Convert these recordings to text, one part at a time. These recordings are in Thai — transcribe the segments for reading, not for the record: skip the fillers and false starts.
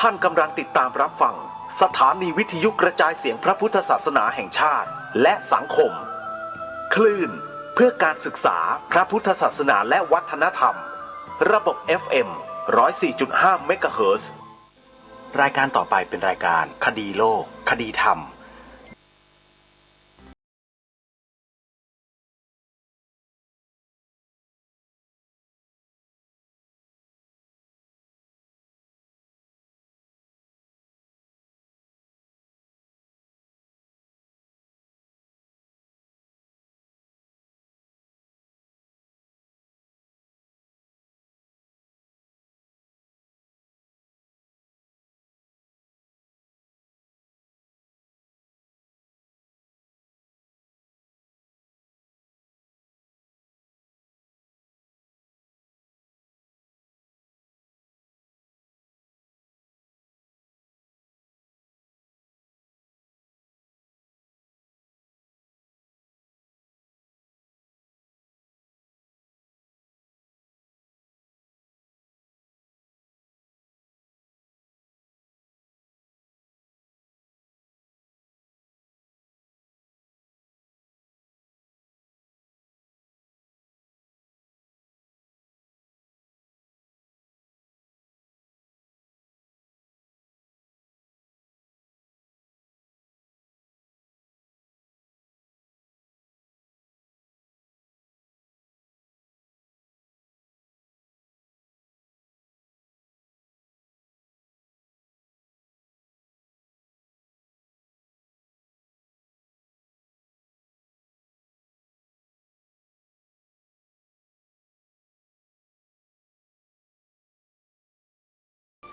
ท่านกำลังติดตามรับฟังสถานีวิทยุกระจายเสียงพระพุทธศาสนาแห่งชาติและสังคมคลื่นเพื่อการศึกษาพระพุทธศาสนาและวัฒนธรรมระบบ FM 104.5 เมกะเฮิรตซ์รายการต่อไปเป็นรายการคดีโลกคดีธรรม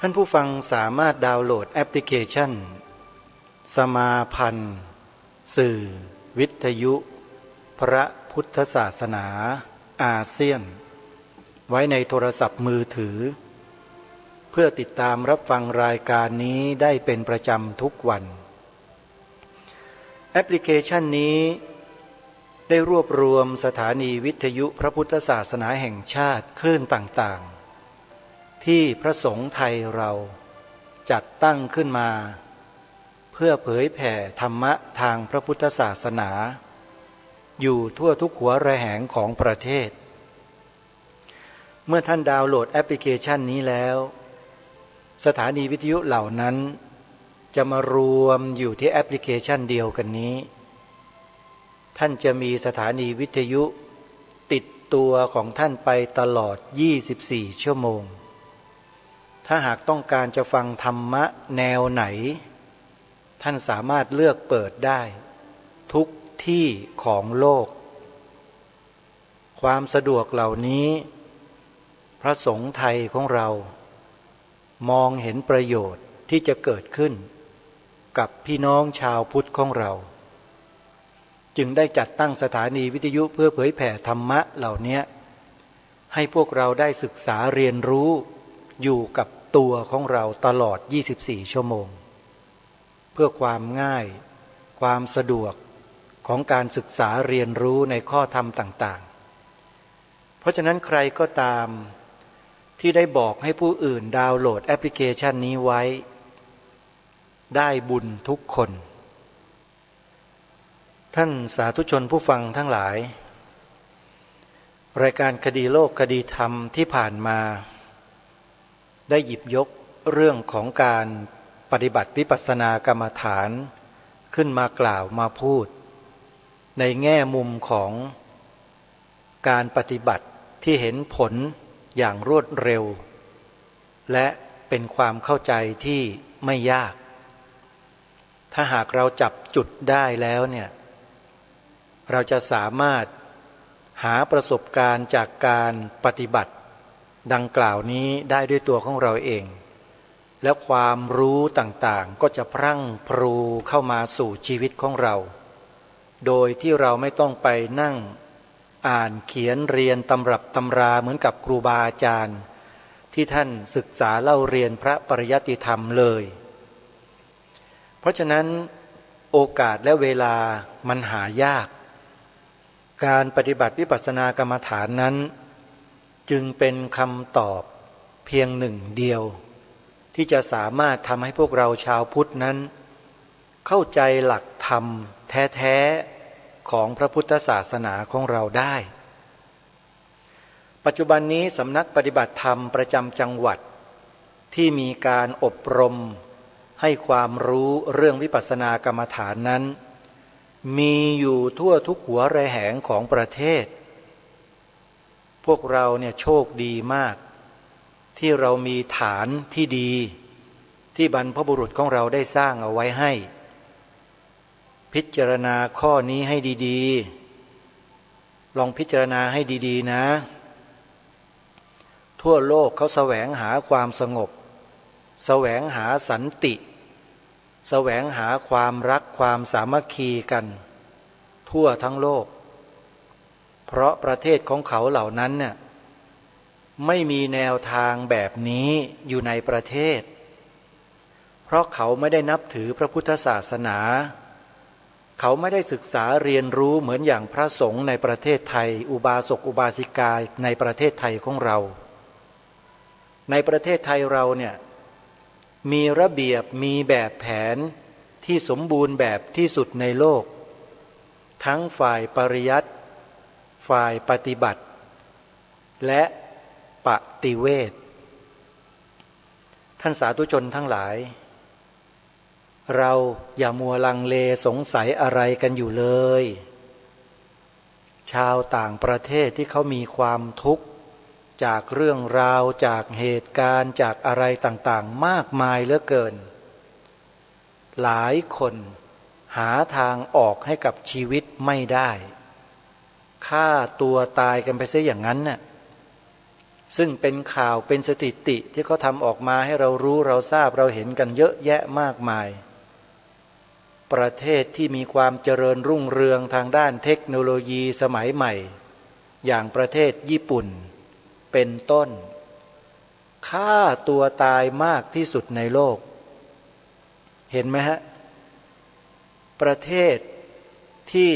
ท่านผู้ฟังสามารถดาวน์โหลดแอปพลิเคชันสมาพันธ์สื่อวิทยุพระพุทธศาสนาอาเซียนไว้ในโทรศัพท์มือถือเพื่อติดตามรับฟังรายการนี้ได้เป็นประจำทุกวันแอปพลิเคชันนี้ได้รวบรวมสถานีวิทยุพระพุทธศาสนาแห่งชาติคลื่นต่างๆที่พระสงฆ์ไทยเราจัดตั้งขึ้นมาเพื่อเผยแผ่ธรรมะทางพระพุทธศาสนาอยู่ทั่วทุกหัวระแหงของประเทศเมื่อท่านดาวน์โหลดแอปพลิเคชันนี้แล้วสถานีวิทยุเหล่านั้นจะมารวมอยู่ที่แอปพลิเคชันเดียวกันนี้ท่านจะมีสถานีวิทยุติดตัวของท่านไปตลอด24 ชั่วโมงถ้าหากต้องการจะฟังธรรมะแนวไหนท่านสามารถเลือกเปิดได้ทุกที่ของโลกความสะดวกเหล่านี้พระสงฆ์ไทยของเรามองเห็นประโยชน์ที่จะเกิดขึ้นกับพี่น้องชาวพุทธของเราจึงได้จัดตั้งสถานีวิทยุเพื่อเผยแผ่ธรรมะเหล่านี้ให้พวกเราได้ศึกษาเรียนรู้อยู่กับตัวของเราตลอด24 ชั่วโมงเพื่อความง่ายความสะดวกของการศึกษาเรียนรู้ในข้อธรรมต่างๆเพราะฉะนั้นใครก็ตามที่ได้บอกให้ผู้อื่นดาวน์โหลดแอปพลิเคชันนี้ไว้ได้บุญทุกคนท่านสาธุชนผู้ฟังทั้งหลายรายการคดีโลกคดีธรรมที่ผ่านมาได้หยิบยกเรื่องของการปฏิบัติวิปัสสนากรรมฐานขึ้นมากล่าวมาพูดในแง่มุมของการปฏิบัติที่เห็นผลอย่างรวดเร็วและเป็นความเข้าใจที่ไม่ยากถ้าหากเราจับจุดได้แล้วเนี่ยเราจะสามารถหาประสบการณ์จากการปฏิบัติดังกล่าวนี้ได้ด้วยตัวของเราเองและความรู้ต่างๆก็จะพรั่งพรูเข้ามาสู่ชีวิตของเราโดยที่เราไม่ต้องไปนั่งอ่านเขียนเรียนตำรับตำราเหมือนกับครูบาอาจารย์ที่ท่านศึกษาเล่าเรียนพระปริยัติธรรมเลยเพราะฉะนั้นโอกาสและเวลามันหายากการปฏิบัติวิปัสสนากรรมฐานนั้นจึงเป็นคำตอบเพียงหนึ่งเดียว ที่จะสามารถทำให้พวกเราชาวพุทธนั้นเข้าใจหลักธรรมแท้ๆของพระพุทธศาสนาของเราได้ปัจจุบันนี้สำนักปฏิบัติธรรมประจำจังหวัดที่มีการอบรมให้ความรู้เรื่องวิปัสสนากรรมฐานนั้นมีอยู่ทั่วทุกหัวระแหงของประเทศพวกเราเนี่ยโชคดีมากที่เรามีฐานที่ดีที่บรรพบุรุษของเราได้สร้างเอาไว้ให้พิจารณาข้อนี้ให้ดีๆลองพิจารณาให้ดีๆนะทั่วโลกเขาแสวงหาความสงบแสวงหาสันติแสวงหาความรักความสามัคคีกันทั่วทั้งโลกเพราะประเทศของเขาเหล่านั้นเนี่ยไม่มีแนวทางแบบนี้อยู่ในประเทศเพราะเขาไม่ได้นับถือพระพุทธศาสนาเขาไม่ได้ศึกษาเรียนรู้เหมือนอย่างพระสงฆ์ในประเทศไทยอุบาสกอุบาสิกาในประเทศไทยของเราในประเทศไทยเราเนี่ยมีระเบียบมีแบบแผนที่สมบูรณ์แบบที่สุดในโลกทั้งฝ่ายปริยัติฝ่ายปฏิบัติและปฏิเวทท่านสาธุชนทั้งหลายเราอย่ามัวลังเลสงสัยอะไรกันอยู่เลยชาวต่างประเทศที่เขามีความทุกข์จากเรื่องราวจากเหตุการณ์จากอะไรต่างๆมากมายเหลือเกินหลายคนหาทางออกให้กับชีวิตไม่ได้ฆ่าตัวตายกันไปซะอย่างนั้นน่ะซึ่งเป็นข่าวเป็นสถิติที่เขาทำออกมาให้เรารู้เราทราบเราเห็นกันเยอะแยะมากมายประเทศที่มีความเจริญรุ่งเรืองทางด้านเทคโนโลยีสมัยใหม่อย่างประเทศญี่ปุ่นเป็นต้นฆ่าตัวตายมากที่สุดในโลกเห็นไหมฮะประเทศที่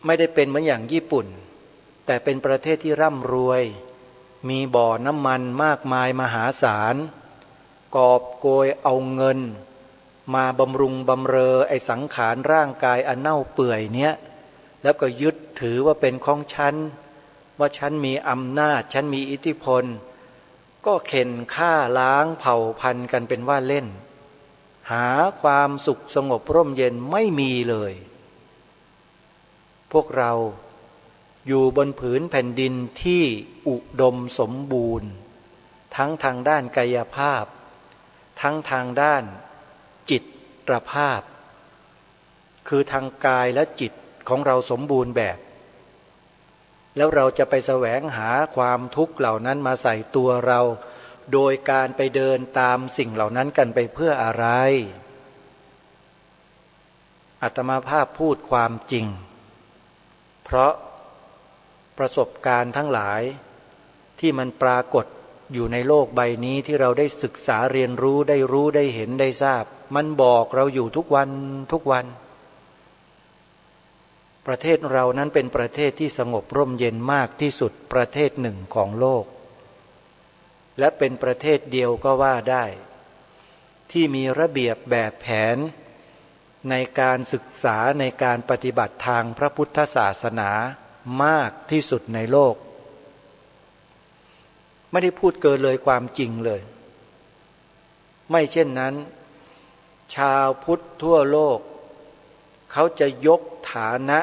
ไม่ได้เป็นเหมือนอย่างญี่ปุ่นแต่เป็นประเทศที่ร่ำรวยมีบ่อน้ำมันมากมายมหาศาลกอบโกยเอาเงินมาบำรุงบำเรอไอ้สังขารร่างกายอันเน่าเปื่อยเนี้ยแล้วก็ยึดถือว่าเป็นของฉันว่าฉันมีอำนาจฉันมีอิทธิพลก็เข็นฆ่าล้างเผ่าพันธุ์กันเป็นว่าเล่นหาความสุขสงบร่มเย็นไม่มีเลยพวกเราอยู่บนผืนแผ่นดินที่อุดมสมบูรณ์ทั้งทางด้านกายภาพทั้งทางด้านจิตภาพคือทางกายและจิตของเราสมบูรณ์แบบแล้วเราจะไปแสวงหาความทุกข์เหล่านั้นมาใส่ตัวเราโดยการไปเดินตามสิ่งเหล่านั้นกันไปเพื่ออะไรอาตมาภาพพูดความจริงเพราะประสบการณ์ทั้งหลายที่มันปรากฏอยู่ในโลกใบนี้ที่เราได้ศึกษาเรียนรู้ได้เห็นได้ทราบมันบอกเราอยู่ทุกวันประเทศเรานั้นเป็นประเทศที่สงบร่มเย็นมากที่สุดประเทศหนึ่งของโลกและเป็นประเทศเดียวก็ว่าได้ที่มีระเบียบแบบแผนในการศึกษาในการปฏิบัติทางพระพุทธศาสนามากที่สุดในโลกไม่ได้พูดเกินเลยความจริงเลยไม่เช่นนั้นชาวพุทธทั่วโลกเขาจะยกฐานะ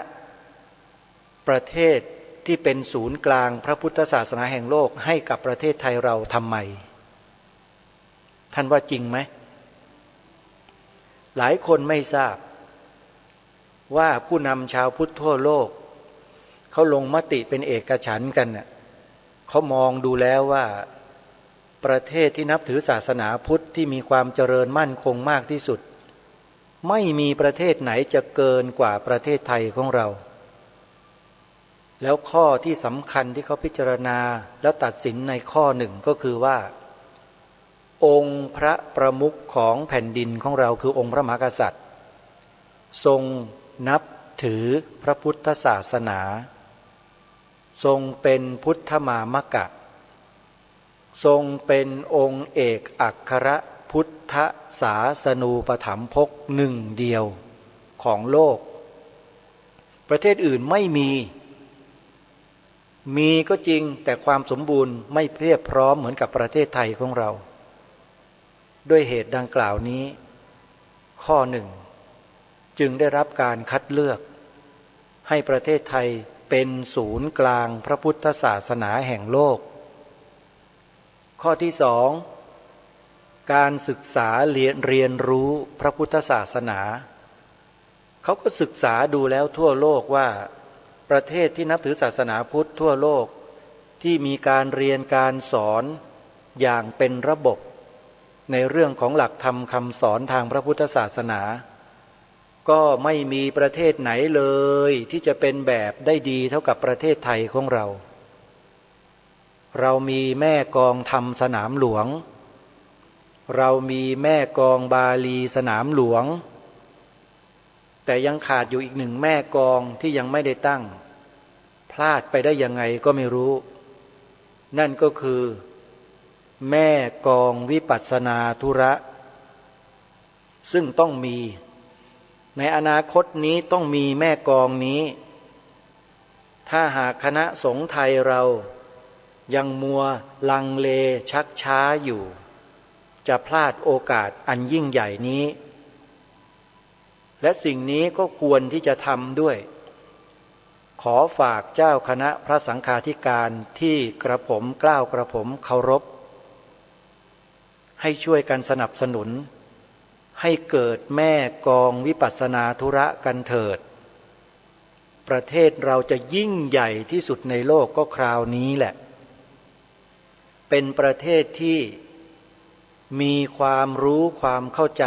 ประเทศที่เป็นศูนย์กลางพระพุทธศาสนาแห่งโลกให้กับประเทศไทยเราทำไมท่านว่าจริงไหมหลายคนไม่ทราบว่าผู้นำชาวพุทธทั่วโลกเขาลงมติเป็นเอกฉันท์กันน่ะเขามองดูแล้วว่าประเทศที่นับถือศาสนาพุทธที่มีความเจริญมั่นคงมากที่สุดไม่มีประเทศไหนจะเกินกว่าประเทศไทยของเราแล้วข้อที่สำคัญที่เขาพิจารณาแล้วตัดสินในข้อหนึ่งก็คือว่าองค์พระประมุขของแผ่นดินของเราคือองค์พระมหากษัตริย์ทรงนับถือพระพุทธศาสนาทรงเป็นพุทธมามกะทรงเป็นองค์เอกอัคร พุทธศาสนูปถัมภกหนึ่งเดียวของโลกประเทศอื่นไม่มีก็จริงแต่ความสมบูรณ์ไม่เพียบพร้อมเหมือนกับประเทศไทยของเราด้วยเหตุดังกล่าวนี้ข้อหนึ่งจึงได้รับการคัดเลือกให้ประเทศไทยเป็นศูนย์กลางพระพุทธศาสนาแห่งโลกข้อที่สองการศึกษาเรียนรู้พระพุทธศาสนาเขาก็ศึกษาดูแล้วทั่วโลกว่าประเทศที่นับถือศาสนาพุทธทั่วโลกที่มีการเรียนการสอนอย่างเป็นระบบในเรื่องของหลักธรรมคำสอนทางพระพุทธศาสนาก็ไม่มีประเทศไหนเลยที่จะเป็นแบบได้ดีเท่ากับประเทศไทยของเราเรามีแม่กองธรรมสนามหลวงเรามีแม่กองบาลีสนามหลวงแต่ยังขาดอยู่อีกหนึ่งแม่กองที่ยังไม่ได้ตั้งพลาดไปได้ยังไงก็ไม่รู้นั่นก็คือแม่กองวิปัสสนาธุระซึ่งต้องมีในอนาคตนี้ต้องมีแม่กองนี้ถ้าหากคณะสงฆ์ไทยเรายังมัวลังเลชักช้าอยู่จะพลาดโอกาสอันยิ่งใหญ่นี้และสิ่งนี้ก็ควรที่จะทำด้วยขอฝากเจ้าคณะพระสังฆาธิการที่กระผมเกล้ากระผมเคารพให้ช่วยกันสนับสนุนให้เกิดแม่กองวิปัสสนาธุระกันเถิดประเทศเราจะยิ่งใหญ่ที่สุดในโลกก็คราวนี้แหละเป็นประเทศที่มีความรู้ความเข้าใจ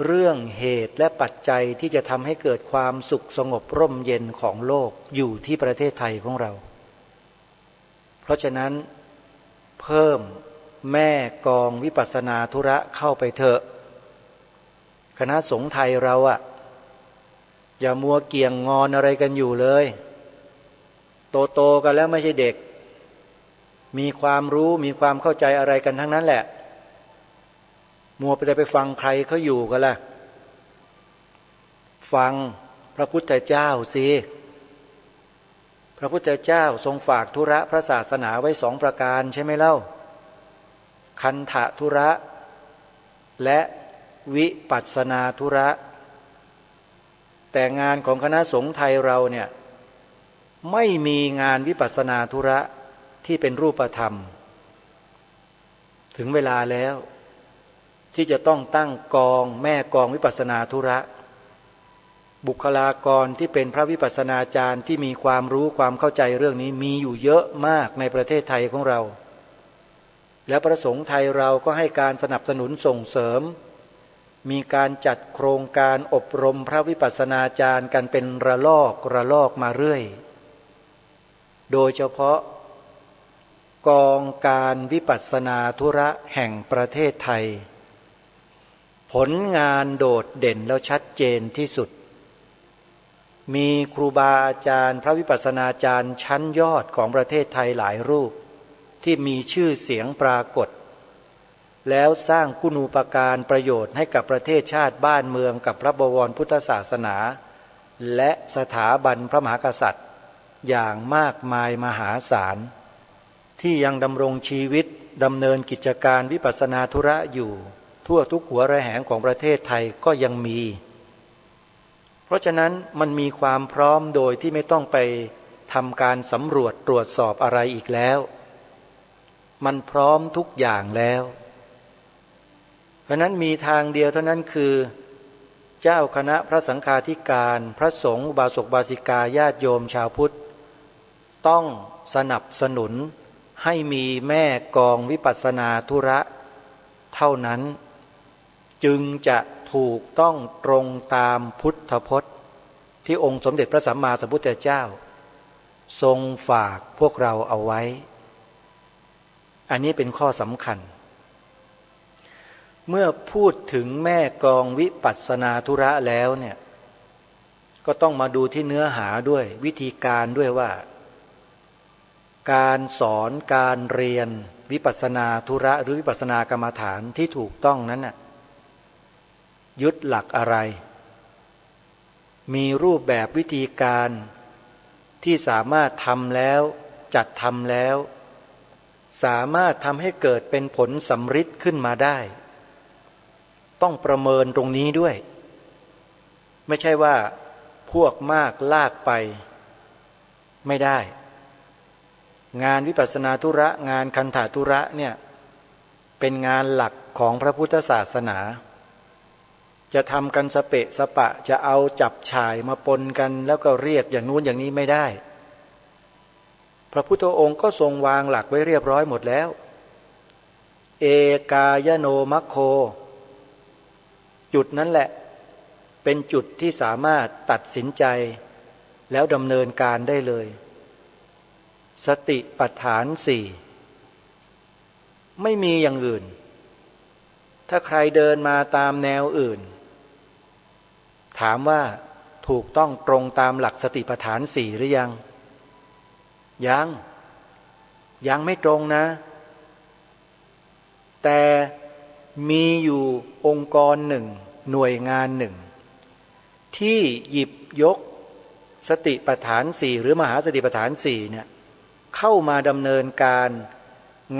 เรื่องเหตุและปัจจัยที่จะทำให้เกิดความสุขสงบร่มเย็นของโลกอยู่ที่ประเทศไทยของเราเพราะฉะนั้นเพิ่มแม่กองวิปัสสนาธุระเข้าไปเถอะคณะสงฆ์ไทยเราอย่ามัวเกี่ยงงอนอะไรกันอยู่เลยโตกันแล้วไม่ใช่เด็กมีความรู้มีความเข้าใจอะไรกันทั้งนั้นแหละมัวไปฟังใครเขาอยู่กันล่ะฟังพระพุทธเจ้าสิพระพุทธเจ้าทรงฝากธุระพระศาสนาไว้2ประการใช่ไหมเล่าคันธธุระและวิปัสสนาธุระแต่งานของคณะสงฆ์ไทยเราเนี่ยไม่มีงานวิปัสสนาธุระที่เป็นรูปธรรมถึงเวลาแล้วที่จะต้องตั้งกองแม่กองวิปัสสนาธุระบุคลากรที่เป็นพระวิปัสสนาจารย์ที่มีความรู้ความเข้าใจเรื่องนี้มีอยู่เยอะมากในประเทศไทยของเราและพระสงฆ์ไทยเราก็ให้การสนับสนุนส่งเสริมมีการจัดโครงการอบรมพระวิปัสสนาจารย์กันเป็นระลอกมาเรื่อยโดยเฉพาะกองการวิปัสสนาธุระแห่งประเทศไทยผลงานโดดเด่นแล้วชัดเจนที่สุดมีครูบาอาจารย์พระวิปัสสนาจารย์ชั้นยอดของประเทศไทยหลายรูปที่มีชื่อเสียงปรากฏแล้วสร้างคุณูปการประโยชน์ให้กับประเทศชาติบ้านเมืองกับพระบวรพุทธศาสนาและสถาบันพระมหากษัตริย์อย่างมากมายมหาศาลที่ยังดำรงชีวิตดำเนินกิจการวิปัสสนาธุระอยู่ทั่วทุกหัวระแหงของประเทศไทยก็ยังมีเพราะฉะนั้นมันมีความพร้อมโดยที่ไม่ต้องไปทำการสำรวจตรวจสอบอะไรอีกแล้วมันพร้อมทุกอย่างแล้วเพราะนั้นมีทางเดียวเท่านั้นคือเจ้าคณะพระสังฆาธิการพระสงฆ์อุบาสกอุบาสิกาญาติโยมชาวพุทธต้องสนับสนุนให้มีแม่กองวิปัสสนาธุระเท่านั้นจึงจะถูกต้องตรงตามพุทธพจน์ที่องค์สมเด็จพระสัมมาสัมพุทธเจ้าทรงฝากพวกเราเอาไว้อันนี้เป็นข้อสำคัญเมื่อพูดถึงแม่กองวิปัสสนาธุระแล้วเนี่ยก็ต้องมาดูที่เนื้อหาด้วยวิธีการด้วยว่า การสอนการเรียนวิปัสสนาธุระหรือวิปัสสนากรรมฐานที่ถูกต้องนั้นน่ะยึดหลักอะไรมีรูปแบบวิธีการที่สามารถทำแล้วจัดทำแล้วสามารถทำให้เกิดเป็นผลสำฤทธิ์ขึ้นมาได้ต้องประเมินตรงนี้ด้วยไม่ใช่ว่าพวกมากลากไปไม่ได้งานวิปัสสนาธุระงานคันธธุระเนี่ยเป็นงานหลักของพระพุทธศาสนาจะทำกันสเปะสปะจะเอาจับฉ่ายมาปนกันแล้วก็เรียกอย่างนู้นอย่างนี้ไม่ได้พระพุทธองค์ก็ทรงวางหลักไว้เรียบร้อยหมดแล้วเอกายโนมัคโคจุดนั้นแหละเป็นจุดที่สามารถตัดสินใจแล้วดำเนินการได้เลยสติปัฏฐานสี่ไม่มีอย่างอื่นถ้าใครเดินมาตามแนวอื่นถามว่าถูกต้องตรงตามหลักสติปัฏฐานสี่หรือยังยังไม่ตรงนะแต่มีอยู่องค์กรหนึ่งหน่วยงานหนึ่งที่หยิบยกสติปัฏฐานสี่หรือมหาสติปัฏฐานสี่เนี่ยเข้ามาดำเนินการ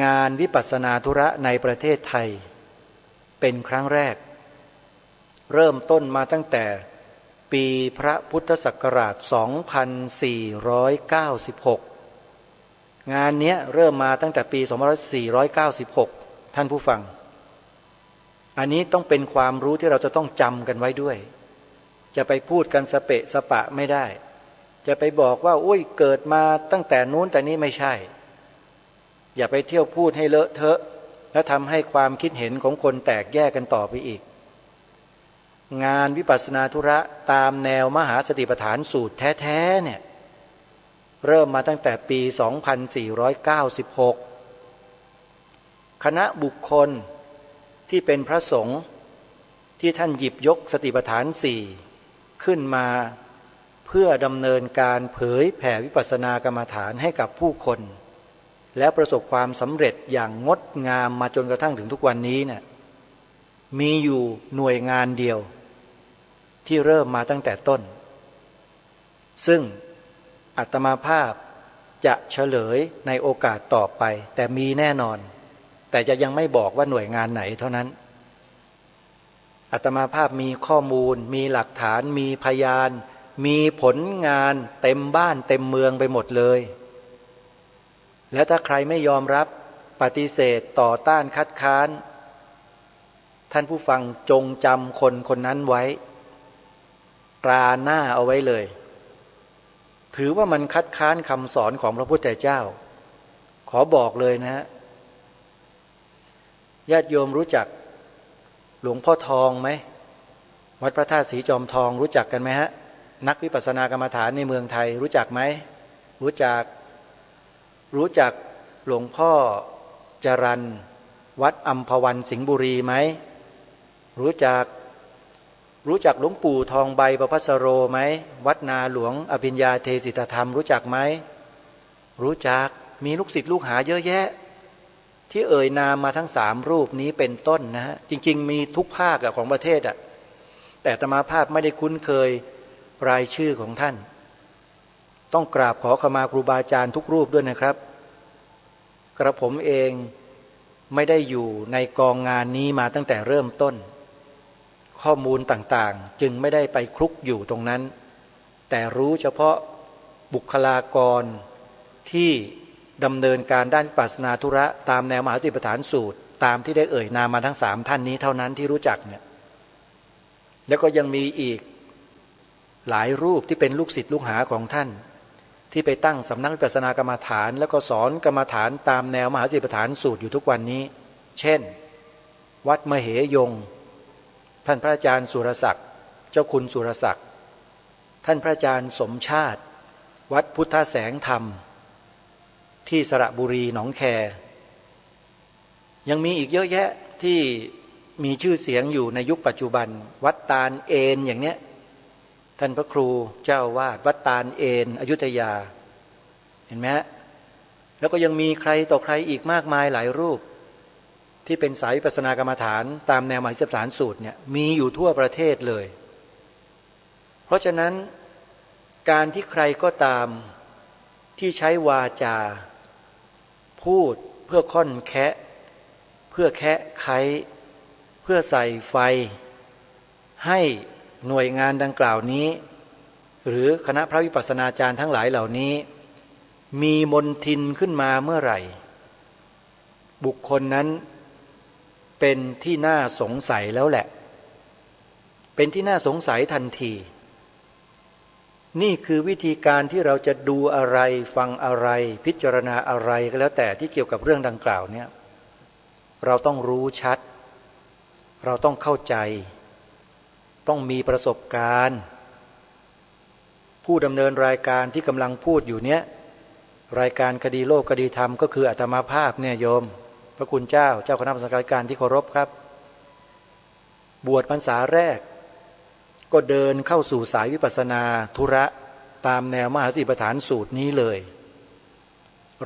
งานวิปัสสนาธุระในประเทศไทยเป็นครั้งแรกเริ่มต้นมาตั้งแต่ปีพระพุทธศักราช 2496 งานนี้เริ่มมาตั้งแต่ปี 2496 ท่านผู้ฟังอันนี้ต้องเป็นความรู้ที่เราจะต้องจำกันไว้ด้วยจะไปพูดกันสเปะสปะไม่ได้จะไปบอกว่าโอ้ยเกิดมาตั้งแต่นู้นแต่นี้ไม่ใช่อย่าไปเที่ยวพูดให้เลอะเทอะและทำให้ความคิดเห็นของคนแตกแยกกันต่อไปอีกงานวิปัสสนาธุระตามแนวมหาสติปัฏฐานสูตรแท้ๆเนี่ยเริ่มมาตั้งแต่ปี 2496 คณะบุคคลที่เป็นพระสงฆ์ที่ท่านหยิบยกสติปัฏฐานสี่ขึ้นมาเพื่อดำเนินการเผยแผ่วิปัสสนากรรมฐานให้กับผู้คนและประสบความสำเร็จอย่างงดงามมาจนกระทั่งถึงทุกวันนี้เนี่ยมีอยู่หน่วยงานเดียวที่เริ่มมาตั้งแต่ต้นซึ่งอาตมาภาพจะเฉลยในโอกาสต่อไปแต่มีแน่นอนแต่จะยังไม่บอกว่าหน่วยงานไหนเท่านั้นอาตมาภาพมีข้อมูลมีหลักฐานมีพยานมีผลงานเต็มบ้านเต็มเมืองไปหมดเลยแล้วถ้าใครไม่ยอมรับปฏิเสธต่อต้านคัดค้านท่านผู้ฟังจงจำคนคนนั้นไว้ตราหน้าเอาไว้เลยถือว่ามันคัดค้านคำสอนของพระพุทธเจ้าขอบอกเลยนะฮะญาติโยมรู้จักหลวงพ่อทองไหมวัดพระธาตุสีจอมทองรู้จักกันไหมฮะนักวิปัสสนากรรมฐานในเมืองไทยรู้จักไหมรู้จักหลวงพ่อจรัญวัดอัมพวันสิงห์บุรีไหมรู้จักหลวงปู่ทองใบประภัสโรไหมวัดนาหลวงอภิญญาเทศิตธรรมรู้จักไหมรู้จักมีลูกศิษย์ลูกหาเยอะแยะที่เอ่ยนามมาทั้ง3รูปนี้เป็นต้นนะฮะจริงๆมีทุกภาคของประเทศแต่อาตมาภาพไม่ได้คุ้นเคยรายชื่อของท่านต้องกราบขอขมาครูบาอาจารย์ทุกรูปด้วยนะครับกระผมเองไม่ได้อยู่ในกองงานนี้มาตั้งแต่เริ่มต้นข้อมูลต่างๆจึงไม่ได้ไปคลุกอยู่ตรงนั้นแต่รู้เฉพาะบุคลากรที่ดำเนินการด้านวิปัสสนาธุระตามแนวมหาสติปัฏฐานสูตรตามที่ได้เอ่ยนามมาทั้ง3ท่านนี้เท่านั้นที่รู้จักเนี่ยแล้วก็ยังมีอีกหลายรูปที่เป็นลูกศิษย์ลูกหาของท่านที่ไปตั้งสำนักวิปัสสนากรรมฐานแล้วก็สอนกรรมฐานตามแนวมหาสติปัฏฐานสูตรอยู่ทุกวันนี้เช่นวัดมเหยงท่านพระอาจารย์สุรศักดิ์เจ้าคุณสุรศักดิ์ท่านพระอาจารย์สมชาติวัดพุทธแสงธรรมที่สระบุรีหนองแคยังมีอีกเยอะแยะที่มีชื่อเสียงอยู่ในยุคปัจจุบันวัดตาลเอนอย่างเนี้ยท่านพระครูเจ้าวาดวัดตาลเอนอยุธยาเห็นไหมฮะ แล้วก็ยังมีใครต่อใครอีกมากมายหลายรูปที่เป็นสายวิปัสสนากรรมฐานตามแนวมหาสติปัฏฐานสูตรเนี่ยมีอยู่ทั่วประเทศเลยเพราะฉะนั้นการที่ใครก็ตามที่ใช้วาจาพูดเพื่อค่อนแคะเพื่อแคะไขเพื่อใส่ไฟให้หน่วยงานดังกล่าวนี้หรือคณะพระวิปัสสนาจารย์ทั้งหลายเหล่านี้มีมนทินขึ้นมาเมื่อไหร่บุคคลนั้นเป็นที่น่าสงสัยแล้วแหละเป็นที่น่าสงสัยทันทีนี่คือวิธีการที่เราจะดูอะไรฟังอะไรพิจารณาอะไรก็แล้วแต่ที่เกี่ยวกับเรื่องดังกล่าวเนี่ยเราต้องรู้ชัดเราต้องเข้าใจต้องมีประสบการณ์ผู้ดำเนินรายการที่กำลังพูดอยู่เนี้ยรายการคดีโลกคดีธรรมก็คืออาตมาภาพเนี่ยโยมพระคุณเจ้าคณะสังฆการที่เคารพครับบวชพรรษาแรกก็เดินเข้าสู่สายวิปัสสนาธุระตามแนวมหาสติปัฏฐานสูตรนี้เลย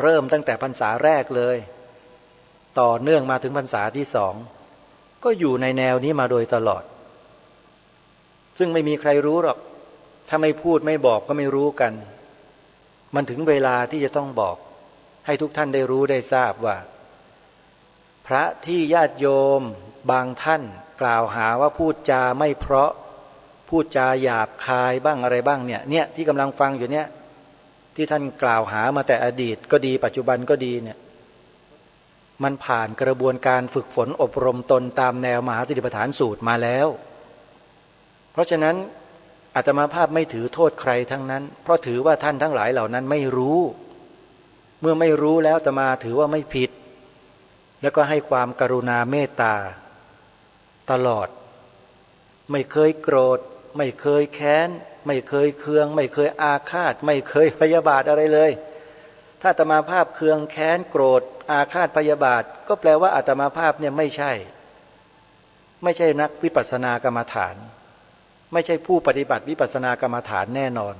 เริ่มตั้งแต่พรรษาแรกเลยต่อเนื่องมาถึงพรรษาที่2ก็อยู่ในแนวนี้มาโดยตลอดซึ่งไม่มีใครรู้หรอกถ้าไม่พูดไม่บอกก็ไม่รู้กันมันถึงเวลาที่จะต้องบอกให้ทุกท่านได้รู้ได้ทราบว่าพระที่ญาติโยมบางท่านกล่าวหาว่าพูดจาไม่เพราะพูดจาหยาบคายบ้างอะไรบ้างเนี่ยที่กำลังฟังอยู่เนี่ยที่ท่านกล่าวหามาแต่อดีตก็ดีปัจจุบันก็ดีเนี่ยมันผ่านกระบวนการฝึกฝนอบรมตนตามแนวมหาสติปัฏฐานสูตรมาแล้วเพราะฉะนั้นอาตมาภาพไม่ถือโทษใครทั้งนั้นเพราะถือว่าท่านทั้งหลายเหล่านั้นไม่รู้เมื่อไม่รู้แล้วอาตมาถือว่าไม่ผิดแล้วก็ให้ความกรุณาเมตตาตลอดไม่เคยโกรธไม่เคยแค้นไม่เคยเคืองไม่เคยอาฆาตไม่เคยพยาบาทอะไรเลยถ้าอาตมาภาพเคืองแค้นโกรธอาฆาตพยาบาทก็แปลว่าอาตมาภาพเนี่ยไม่ใช่นักวิปัสสนากรรมฐานไม่ใช่ผู้ปฏิบัติวิปัสสนากรรมฐานแน่นอน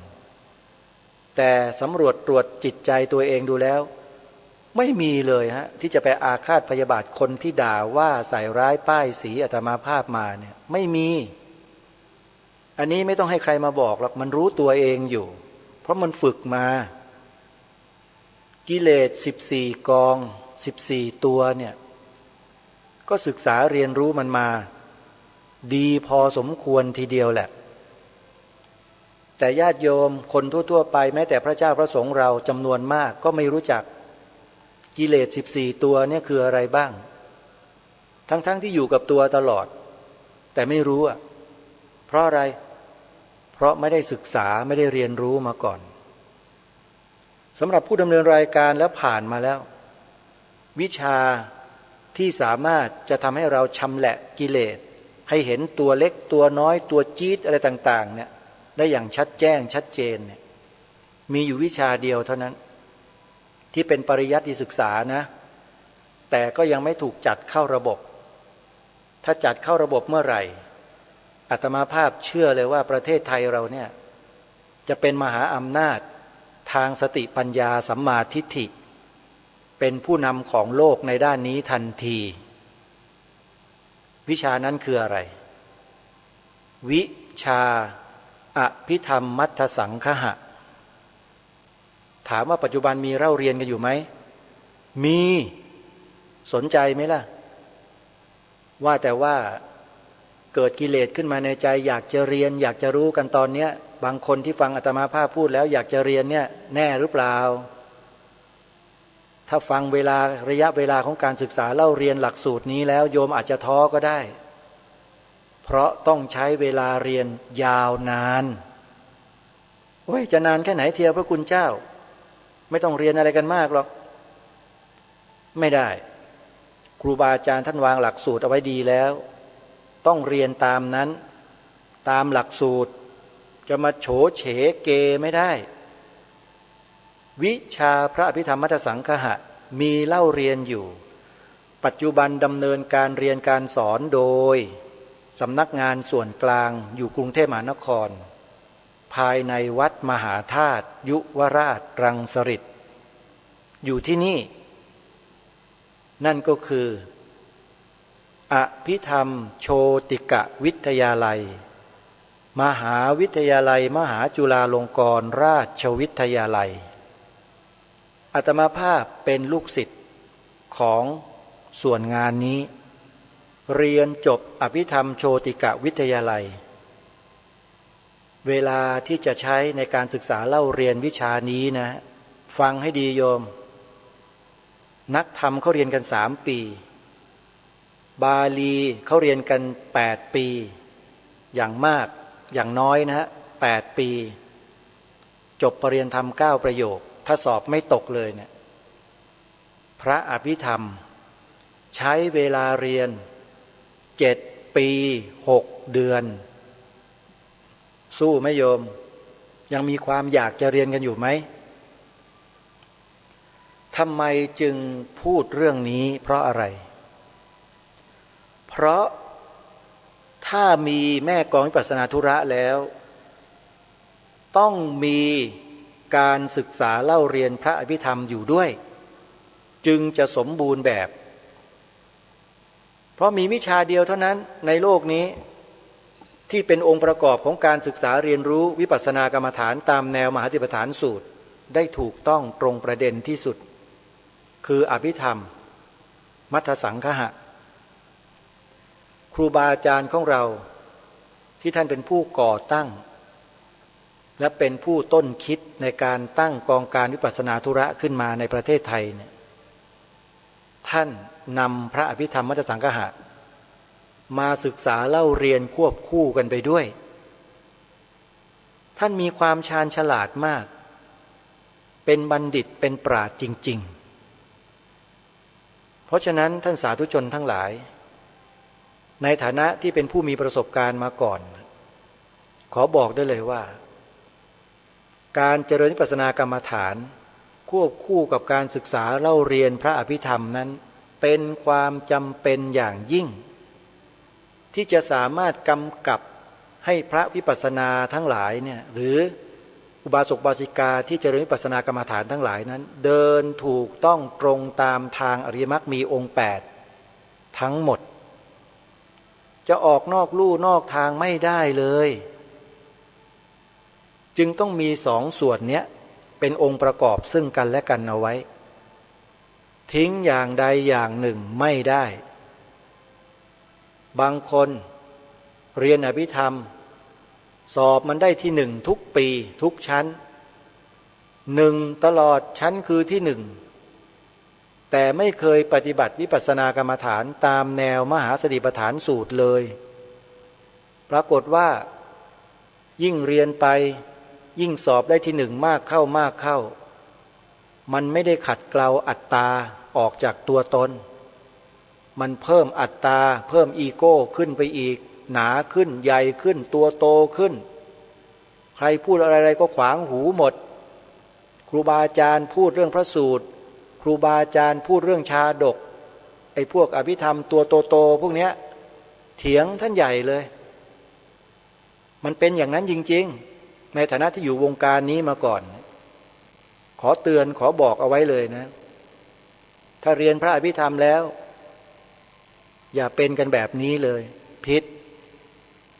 แต่สำรวจตรวจจิตใจตัวเองดูแล้วไม่มีเลยฮะที่จะไปอาฆาตพยาบาทคนที่ด่าว่าใส่ร้ายป้ายสีอาตมาภาพมาเนี่ยไม่มีอันนี้ไม่ต้องให้ใครมาบอกหรอกมันรู้ตัวเองอยู่เพราะมันฝึกมากิเลส14กอง14ตัวเนี่ยก็ศึกษาเรียนรู้มันมาดีพอสมควรทีเดียวแหละแต่ญาติโยมคนทั่วๆไปแม้แต่พระเจ้าพระสงฆ์เราจำนวนมากก็ไม่รู้จักกิเลส14ตัวเนี่ยคืออะไรบ้างทั้งที่อยู่กับตัวตลอดแต่ไม่รู้อ่ะเพราะอะไรเพราะไม่ได้ศึกษาไม่ได้เรียนรู้มาก่อนสำหรับผู้ดำเนินรายการแล้วผ่านมาแล้ววิชาที่สามารถจะทำให้เราชำแหละกิเลสให้เห็นตัวเล็กตัวน้อยตัวจี๊ดอะไรต่างๆเนี่ยได้อย่างชัดแจ้งชัดเจนเนี่ยมีอยู่วิชาเดียวเท่านั้นที่เป็นปริยัติศึกษานะแต่ก็ยังไม่ถูกจัดเข้าระบบถ้าจัดเข้าระบบเมื่อไหร่อาตมาภาพเชื่อเลยว่าประเทศไทยเราเนี่ยจะเป็นมหาอำนาจทางสติปัญญาสัมมาทิฏฐิเป็นผู้นำของโลกในด้านนี้ทันทีวิชานั้นคืออะไรวิชาอภิธรรมมัทธสังคหะถามว่าปัจจุบันมีเล่าเรียนกันอยู่ไหมมีสนใจไหมล่ะว่าแต่ว่าเกิดกิเลสขึ้นมาในใจอยากจะเรียนอยากจะรู้กันตอนเนี้ยบางคนที่ฟังอาตมาภาพพูดแล้วอยากจะเรียนเนี่ยแน่หรือเปล่าถ้าฟังระยะเวลาของการศึกษาเล่าเรียนหลักสูตรนี้แล้วโยมอาจจะท้อก็ได้เพราะต้องใช้เวลาเรียนยาวนานโอ้ยจะนานแค่ไหนเทียวพระคุณเจ้าไม่ต้องเรียนอะไรกันมากหรอกไม่ได้ครูบาอาจารย์ท่านวางหลักสูตรเอาไว้ดีแล้วต้องเรียนตามนั้นตามหลักสูตรจะมาโฉเฉเกไม่ได้วิชาพระอภิธรรมมัทธสังคหะมีเล่าเรียนอยู่ปัจจุบันดำเนินการเรียนการสอนโดยสำนักงานส่วนกลางอยู่กรุงเทพมหานครภายในวัดมหาธาตุยุวราชรังสฤษ อยู่ที่นี่นั่นก็คืออภิธรรมโชติกวิทยาลัยมหาวิทยาลัยมหาจุฬาลงกรณราชวิทยาลัยอาตมาภาพเป็นลูกศิษย์ของส่วนงานนี้เรียนจบอภิธรรมโชติกวิทยาลัยเวลาที่จะใช้ในการศึกษาเล่าเรียนวิชานี้นะฟังให้ดีโยมนักธรรมเขาเรียนกัน3 ปีบาลีเขาเรียนกัน8 ปีอย่างมากอย่างน้อยนะฮะ8 ปีจบปริญญาธรรม9 ประโยคถ้าสอบไม่ตกเลยเนี่ยพระอภิธรรมใช้เวลาเรียน7 ปี 6 เดือนสู้ไหมโยมยังมีความอยากจะเรียนกันอยู่ไหมทำไมจึงพูดเรื่องนี้เพราะอะไรเพราะถ้ามีแม่กลองวิปัสสนาธุระแล้วต้องมีการศึกษาเล่าเรียนพระอภิธรรมอยู่ด้วยจึงจะสมบูรณ์แบบเพราะมีวิชาเดียวเท่านั้นในโลกนี้ที่เป็นองค์ประกอบของการศึกษาเรียนรู้วิปัสสนากรรมฐานตามแนวมหาสติปัฏฐานสูตรได้ถูกต้องตรงประเด็นที่สุดคืออภิธรรมมัทธสังคหะครูบาอาจารย์ของเราที่ท่านเป็นผู้ก่อตั้งและเป็นผู้ต้นคิดในการตั้งกองการวิปัสสนาธุระขึ้นมาในประเทศไทยเนี่ยท่านนำพระอภิธรรมมัทธสังคหะมาศึกษาเล่าเรียนควบคู่กันไปด้วยท่านมีความชาญฉลาดมากเป็นบัณฑิตเป็นปราชญ์จริงๆเพราะฉะนั้นท่านสาธุชนทั้งหลายในฐานะที่เป็นผู้มีประสบการณ์มาก่อนขอบอกได้เลยว่าการเจริญวิปัสสนากรรมฐานควบคู่กับการศึกษาเล่าเรียนพระอภิธรรมนั้นเป็นความจำเป็นอย่างยิ่งที่จะสามารถกำกับให้พระวิปัสสนาทั้งหลายเนี่ยหรืออุบาสกอุบาสิกาที่เจริญวิปัสสนากรรมฐานทั้งหลายนั้นเดินถูกต้องตรงตามทางอริยมรรคมีองค์8ทั้งหมดจะออกนอกลู่นอกทางไม่ได้เลยจึงต้องมี2 ส่วนเนี้ยเป็นองค์ประกอบซึ่งกันและกันเอาไว้ทิ้งอย่างใดอย่างหนึ่งไม่ได้บางคนเรียนอภิธรรมสอบมันได้ที่1ทุกปีทุกชั้น1ตลอดชั้นคือที่1แต่ไม่เคยปฏิบัติวิปัสสนากรรมฐานตามแนวมหาสติปัฏฐานสูตรเลยปรากฏว่ายิ่งเรียนไปยิ่งสอบได้ที่1มากเข้ามากเข้ามันไม่ได้ขัดเกลาอัตตาออกจากตัวตนมันเพิ่มอัตตาเพิ่มอีโก้ขึ้นไปอีกหนาขึ้นใหญ่ขึ้นตัวโตขึ้นใครพูดอะไรๆก็ขวางหูหมดครูบาอาจารย์พูดเรื่องพระสูตรครูบาอาจารย์พูดเรื่องชาดกไอ้พวกอภิธรรมตัวโตๆพวกเนี้ยเถียงท่านใหญ่เลยมันเป็นอย่างนั้นจริงๆในฐานะที่อยู่วงการนี้มาก่อนขอเตือนขอบอกเอาไว้เลยนะถ้าเรียนพระอภิธรรมแล้วอย่าเป็นกันแบบนี้เลยผิด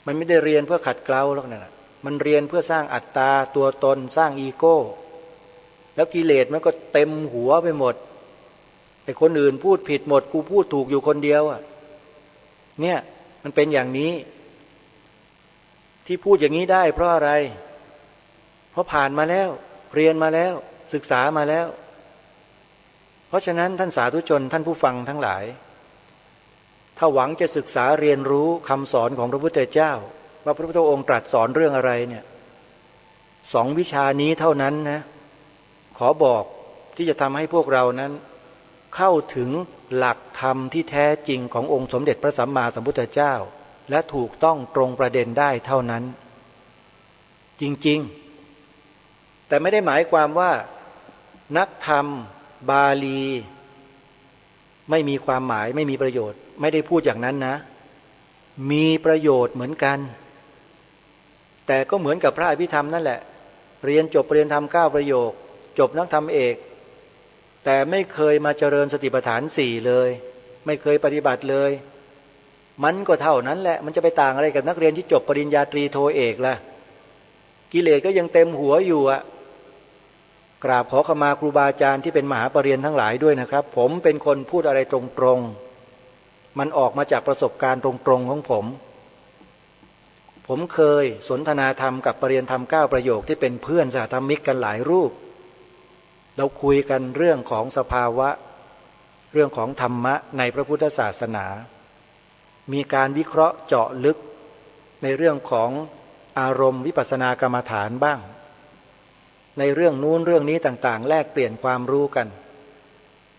มันไม่ได้เรียนเพื่อขัดเกลาหรอกนะมันเรียนเพื่อสร้างอัตตาตัวตนสร้างอีโก้แล้วกิเลสมันก็เต็มหัวไปหมดไอ้คนอื่นพูดผิดหมดกูพูดถูกอยู่คนเดียวอ่ะเนี่ยมันเป็นอย่างนี้ที่พูดอย่างนี้ได้เพราะอะไรเพราะผ่านมาแล้วเรียนมาแล้วศึกษามาแล้วเพราะฉะนั้นท่านสาธุชนท่านผู้ฟังทั้งหลายถ้าหวังจะศึกษาเรียนรู้คำสอนของพระพุทธเจ้าว่าพระพุทธองค์ตรัสสอนเรื่องอะไรเนี่ย2 วิชานี้เท่านั้นนะขอบอกที่จะทำให้พวกเรานั้นเข้าถึงหลักธรรมที่แท้จริงขององค์สมเด็จพระสัมมาสัมพุทธเจ้าและถูกต้องตรงประเด็นได้เท่านั้นจริงๆแต่ไม่ได้หมายความว่านักธรรมบาลีไม่มีความหมายไม่มีประโยชน์ไม่ได้พูดอย่างนั้นนะมีประโยชน์เหมือนกันแต่ก็เหมือนกับพระอภิธรรมนั่นแหละเรียนจบเรียนธรรม9 ประโยคจบนักธรรมเอก แต่ไม่เคยมาเจริญสติปัฏฐานสี่เลยไม่เคยปฏิบัติเลยมันก็เท่านั้นแหละมันจะไปต่างอะไรกับนักเรียนที่จบปริญญาตรีโทเอกล่ะกิเลสก็ยังเต็มหัวอยู่อะกราบขอขมาครูบาอาจารย์ที่เป็นมหาปรริญญาทั้งหลายด้วยนะครับผมเป็นคนพูดอะไรตรงๆมันออกมาจากประสบการณ์ตรงๆของผมเคยสนทนาธรรมกับปรริญญาธรรม9ประโยคที่เป็นเพื่อนสหธรรมิกกันหลายรูปเราคุยกันเรื่องของสภาวะเรื่องของธรรมะในพระพุทธศาสนามีการวิเคราะห์เจาะลึกในเรื่องของอารมณ์วิปัสสนากรรมฐานบ้างในเรื่องนู้นเรื่องนี้ต่างๆแลกเปลี่ยนความรู้กัน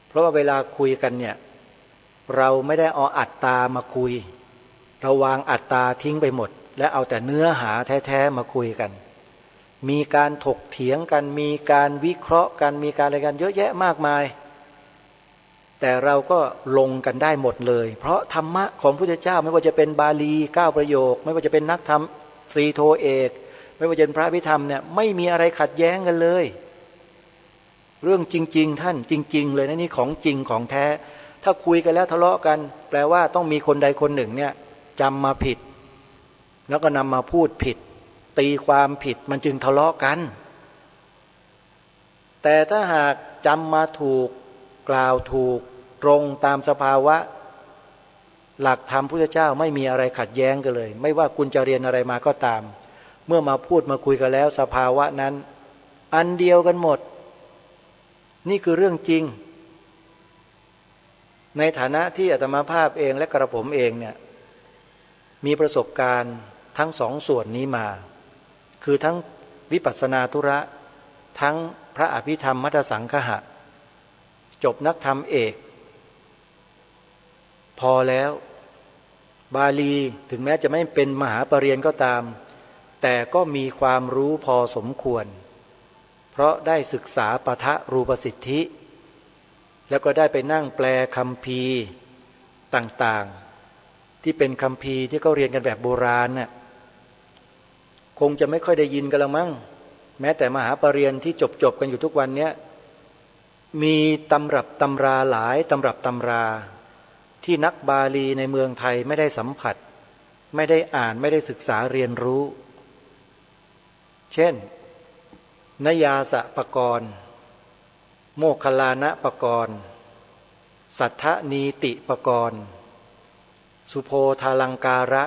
เพราะว่าเวลาคุยกันเนี่ยเราไม่ได้เอาอัตตามาคุยเราวางอัตตาทิ้งไปหมดและเอาแต่เนื้อหาแท้ๆมาคุยกันมีการถกเถียงกันมีการวิเคราะห์กันมีการอะไรกันเยอะแยะมากมายแต่เราก็ลงกันได้หมดเลยเพราะธรรมะของพระพุทธเจ้าไม่ว่าจะเป็นบาลี9ประโยคไม่ว่าจะเป็นนักธรรมตรีโทเอกไม่ว่าจะเป็นพระอภิธรรมเนี่ยไม่มีอะไรขัดแย้งกันเลยเรื่องจริงๆท่านจริงๆเลยนะนี่ของจริงของแท้ถ้าคุยกันแล้วทะเลาะกันแปลว่าต้องมีคนใดคนหนึ่งเนี่ยจำมาผิดแล้วก็นำมาพูดผิดตีความผิดมันจึงทะเลาะกันแต่ถ้าหากจำมาถูกกล่าวถูกตรงตามสภาวะหลักธรรมพุทธเจ้าไม่มีอะไรขัดแย้งกันเลยไม่ว่าคุณจะเรียนอะไรมาก็ตามเมื่อมาพูดมาคุยกันแล้วสภาวะนั้นอันเดียวกันหมดนี่คือเรื่องจริงในฐานะที่อาตมาภาพเองและกระผมเองเนี่ยมีประสบการณ์ทั้งสองส่วนนี้มาคือทั้งวิปัสสนาธุระทั้งพระอภิธรรมมัทธสังคหะจบนักธรรมเอกพอแล้วบาลีถึงแม้จะไม่เป็นมหาปรริญญาก็ตามแต่ก็มีความรู้พอสมควรเพราะได้ศึกษาปทะรูปสิทธิแล้วก็ได้ไปนั่งแปลคัมภีร์ต่างๆที่เป็นคัมภีร์ที่เขาเรียนกันแบบโบราณน่ะคงจะไม่ค่อยได้ยินกันละมั้งแม้แต่มหาปรริญญาที่จบกันอยู่ทุกวันเนี้ยมีตำรับตำราหลายตำรับตำราที่นักบาลีในเมืองไทยไม่ได้สัมผัสไม่ได้อ่านไม่ได้ศึกษาเรียนรู้เช่นนยาสปกรณ์โมคคัลลานะปกรณ์สัทธนีติปกรณ์สุโพธาลังการะ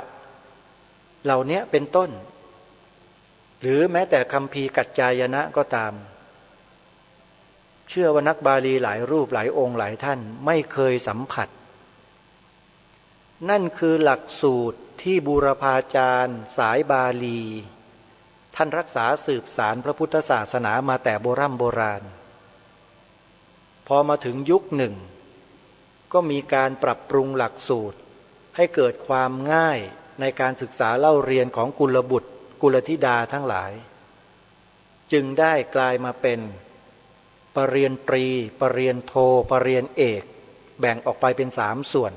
เหล่านี้เป็นต้นหรือแม้แต่คัมภีร์กัจจายนะก็ตามเชื่อว่านักบาลีหลายรูปหลายองค์หลายท่านไม่เคยสัมผัสนั่นคือหลักสูตรที่บูรพาจารย์สายบาลีท่านรักษาสืบสารพระพุทธศาสนามาแต่โบราณพอมาถึงยุคหนึ่งก็มีการปรับปรุงหลักสูตรให้เกิดความง่ายในการศึกษาเล่าเรียนของกุลบุตรกุลธิดาทั้งหลายจึงได้กลายมาเป็นปริญญาตรีปริญญาโทปริญญาเอกแบ่งออกไปเป็น3ส่วน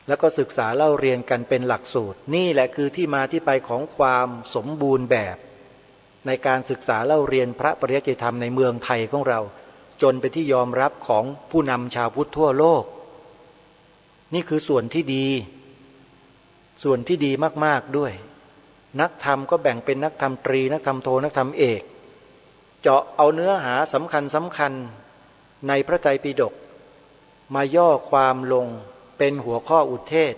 แล้วก็ศึกษาเล่าเรียนกันเป็นหลักสูตรนี่แหละคือที่มาที่ไปของความสมบูรณ์แบบในการศึกษาเล่าเรียนพระปริยัติธรรมในเมืองไทยของเราจนเป็นที่ยอมรับของผู้นำชาวพุทธทั่วโลกนี่คือส่วนที่ดีส่วนที่ดีมากๆด้วยนักธรรมก็แบ่งเป็นนักธรรมตรีนักธรรมโทนักธรรมเอกเจาะเอาเนื้อหาสำคัญในพระไตรปิฎกมาย่อความลงเป็นหัวข้ออุเทศ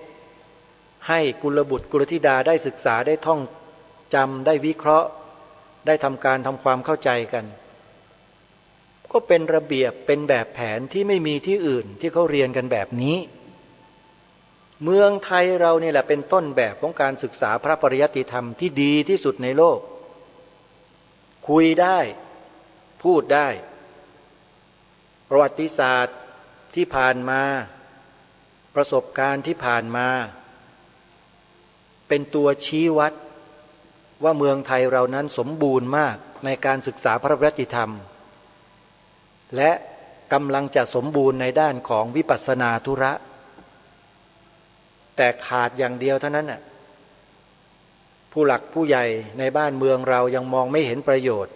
ให้กุลบุตรกุลธิดาได้ศึกษาได้ท่องจำได้วิเคราะห์ได้ทำการทำความเข้าใจกันก็เป็นระเบียบเป็นแบบแผนที่ไม่มีที่อื่นที่เขาเรียนกันแบบนี้เมืองไทยเราเนี่ยแหละเป็นต้นแบบของการศึกษาพระปริยัติธรรมที่ดีที่สุดในโลกคุยได้พูดได้ประวัติศาสตร์ที่ผ่านมาประสบการณ์ที่ผ่านมาเป็นตัวชี้วัดว่าเมืองไทยเรานั้นสมบูรณ์มากในการศึกษาพระปริยัติธรรมและกำลังจะสมบูรณ์ในด้านของวิปัสสนาธุระแต่ขาดอย่างเดียวเท่านั้นน่ะผู้หลักผู้ใหญ่ในบ้านเมืองเรายังมองไม่เห็นประโยชน์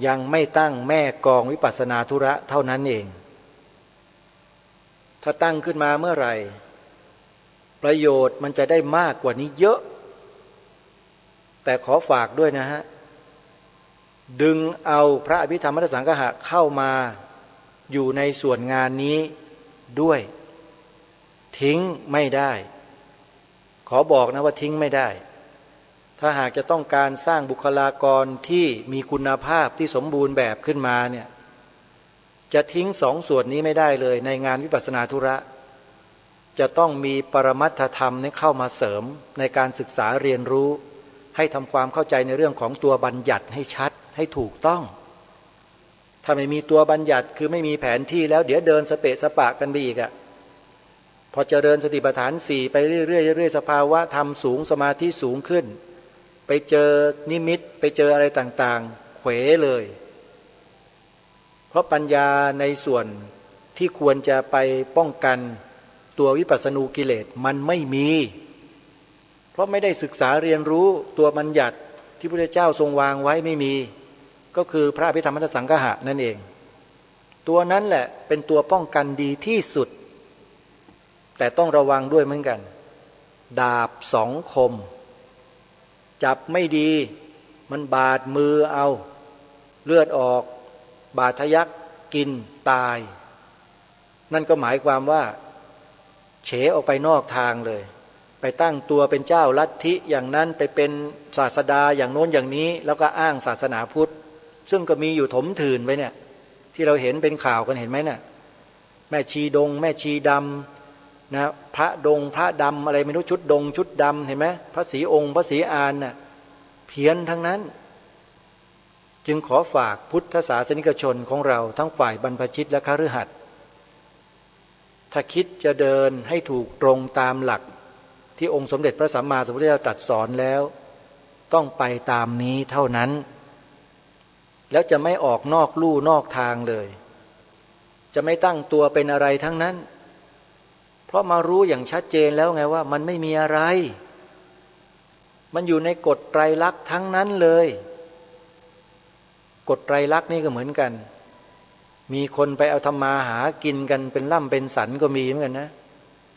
ยังไม่ตั้งแม่กองวิปัสสนาธุระเท่านั้นเองถ้าตั้งขึ้นมาเมื่อไหร่ประโยชน์มันจะได้มากกว่านี้เยอะแต่ขอฝากด้วยนะฮะดึงเอาพระอภิธรรมมัทธสังฆะเข้ามาอยู่ในส่วนงานนี้ด้วยทิ้งไม่ได้ขอบอกนะว่าทิ้งไม่ได้ถ้าหากจะต้องการสร้างบุคลากรที่มีคุณภาพที่สมบูรณ์แบบขึ้นมาเนี่ยจะทิ้งสองส่วนนี้ไม่ได้เลยในงานวิปัสสนาธุระจะต้องมีปรมัตถธรรมนี้เข้ามาเสริมในการศึกษาเรียนรู้ให้ทำความเข้าใจในเรื่องของตัวบัญญัติให้ชัดให้ถูกต้องถ้าไม่มีตัวบัญญัติคือไม่มีแผนที่แล้วเดี๋ยวเดินสเปะสปะกันไปอีกอะพอเจริญสติปัฏฐานสี่ไปเรื่อยๆเรื่อยๆสภาวะธรรมสูงสมาธิสูงขึ้นไปเจอนิมิตไปเจออะไรต่างๆเขวเลยเพราะปัญญาในส่วนที่ควรจะไปป้องกันตัววิปัสสนูกิเลสมันไม่มีเพราะไม่ได้ศึกษาเรียนรู้ตัวบัญญัติที่พระพุทธเจ้าทรงวางไว้ไม่มีก็คือพระอภิธรรมมัทธสังฆะนั่นเองตัวนั้นแหละเป็นตัวป้องกันดีที่สุดแต่ต้องระวังด้วยเหมือนกันดาบสองคมจับไม่ดีมันบาดมือเอาเลือดออกบาดทะยักกินตายนั่นก็หมายความว่าเฉออกไปนอกทางเลยไปตั้งตัวเป็นเจ้าลัทธิอย่างนั้นไปเป็นศาสดาอย่างโน้นอย่างนี้แล้วก็อ้างศาสนาพุทธซึ่งก็มีอยู่ถมขื่นไว้เนี่ยที่เราเห็นเป็นข่าวกันเห็นไหมเนี่ยแม่ชีดงแม่ชีดำนะพระดงพระดำอะไรไม่รู้ชุดดงชุดดำเห็นไหมพระศรีองค์พระศรีอานน่ะเพี้ยนทั้งนั้นจึงขอฝากพุทธศาสนิกชนของเราทั้งฝ่ายบรรพชิตและคฤหัสถ์ถ้าคิดจะเดินให้ถูกตรงตามหลักที่องค์สมเด็จพระสัมมาสัมพุทธเจ้าตรัสสอนแล้วต้องไปตามนี้เท่านั้นแล้วจะไม่ออกนอกลู่นอกทางเลยจะไม่ตั้งตัวเป็นอะไรทั้งนั้นเพราะมารู้อย่างชัดเจนแล้วไงว่ามันไม่มีอะไรมันอยู่ในกฎไตรลักษณ์ทั้งนั้นเลยกฎไตรลักษณ์นี่ก็เหมือนกันมีคนไปเอาธรรมาหากินกันเป็นล่ำเป็นสันก็มีเหมือนกันนะ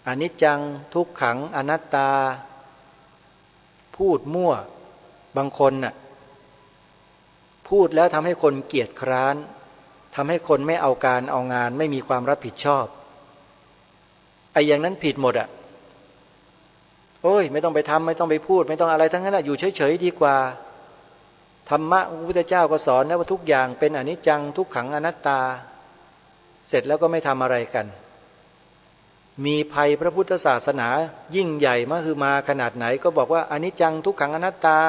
อนิจจังทุกขังอนัตตาพูดมั่วบางคนน่ะพูดแล้วทำให้คนเกียจคร้านทำให้คนไม่เอาการเอางานไม่มีความรับผิดชอบไอ้อย่างนั้นผิดหมดอ่ะโอ้ยไม่ต้องไปทำไม่ต้องไปพูดไม่ต้องอะไรทั้งนั้นอยู่เฉยๆดีกว่าธรรมะพระพุทธเจ้าก็สอนนะว่าทุกอย่างเป็นอนิจจังทุกขังอนัตตาเสร็จแล้วก็ไม่ทำอะไรกันมีภัยพระพุทธศาสนายิ่งใหญ่มหึมาขนาดไหนก็บอกว่าอนิจจังทุกขังอนัตตา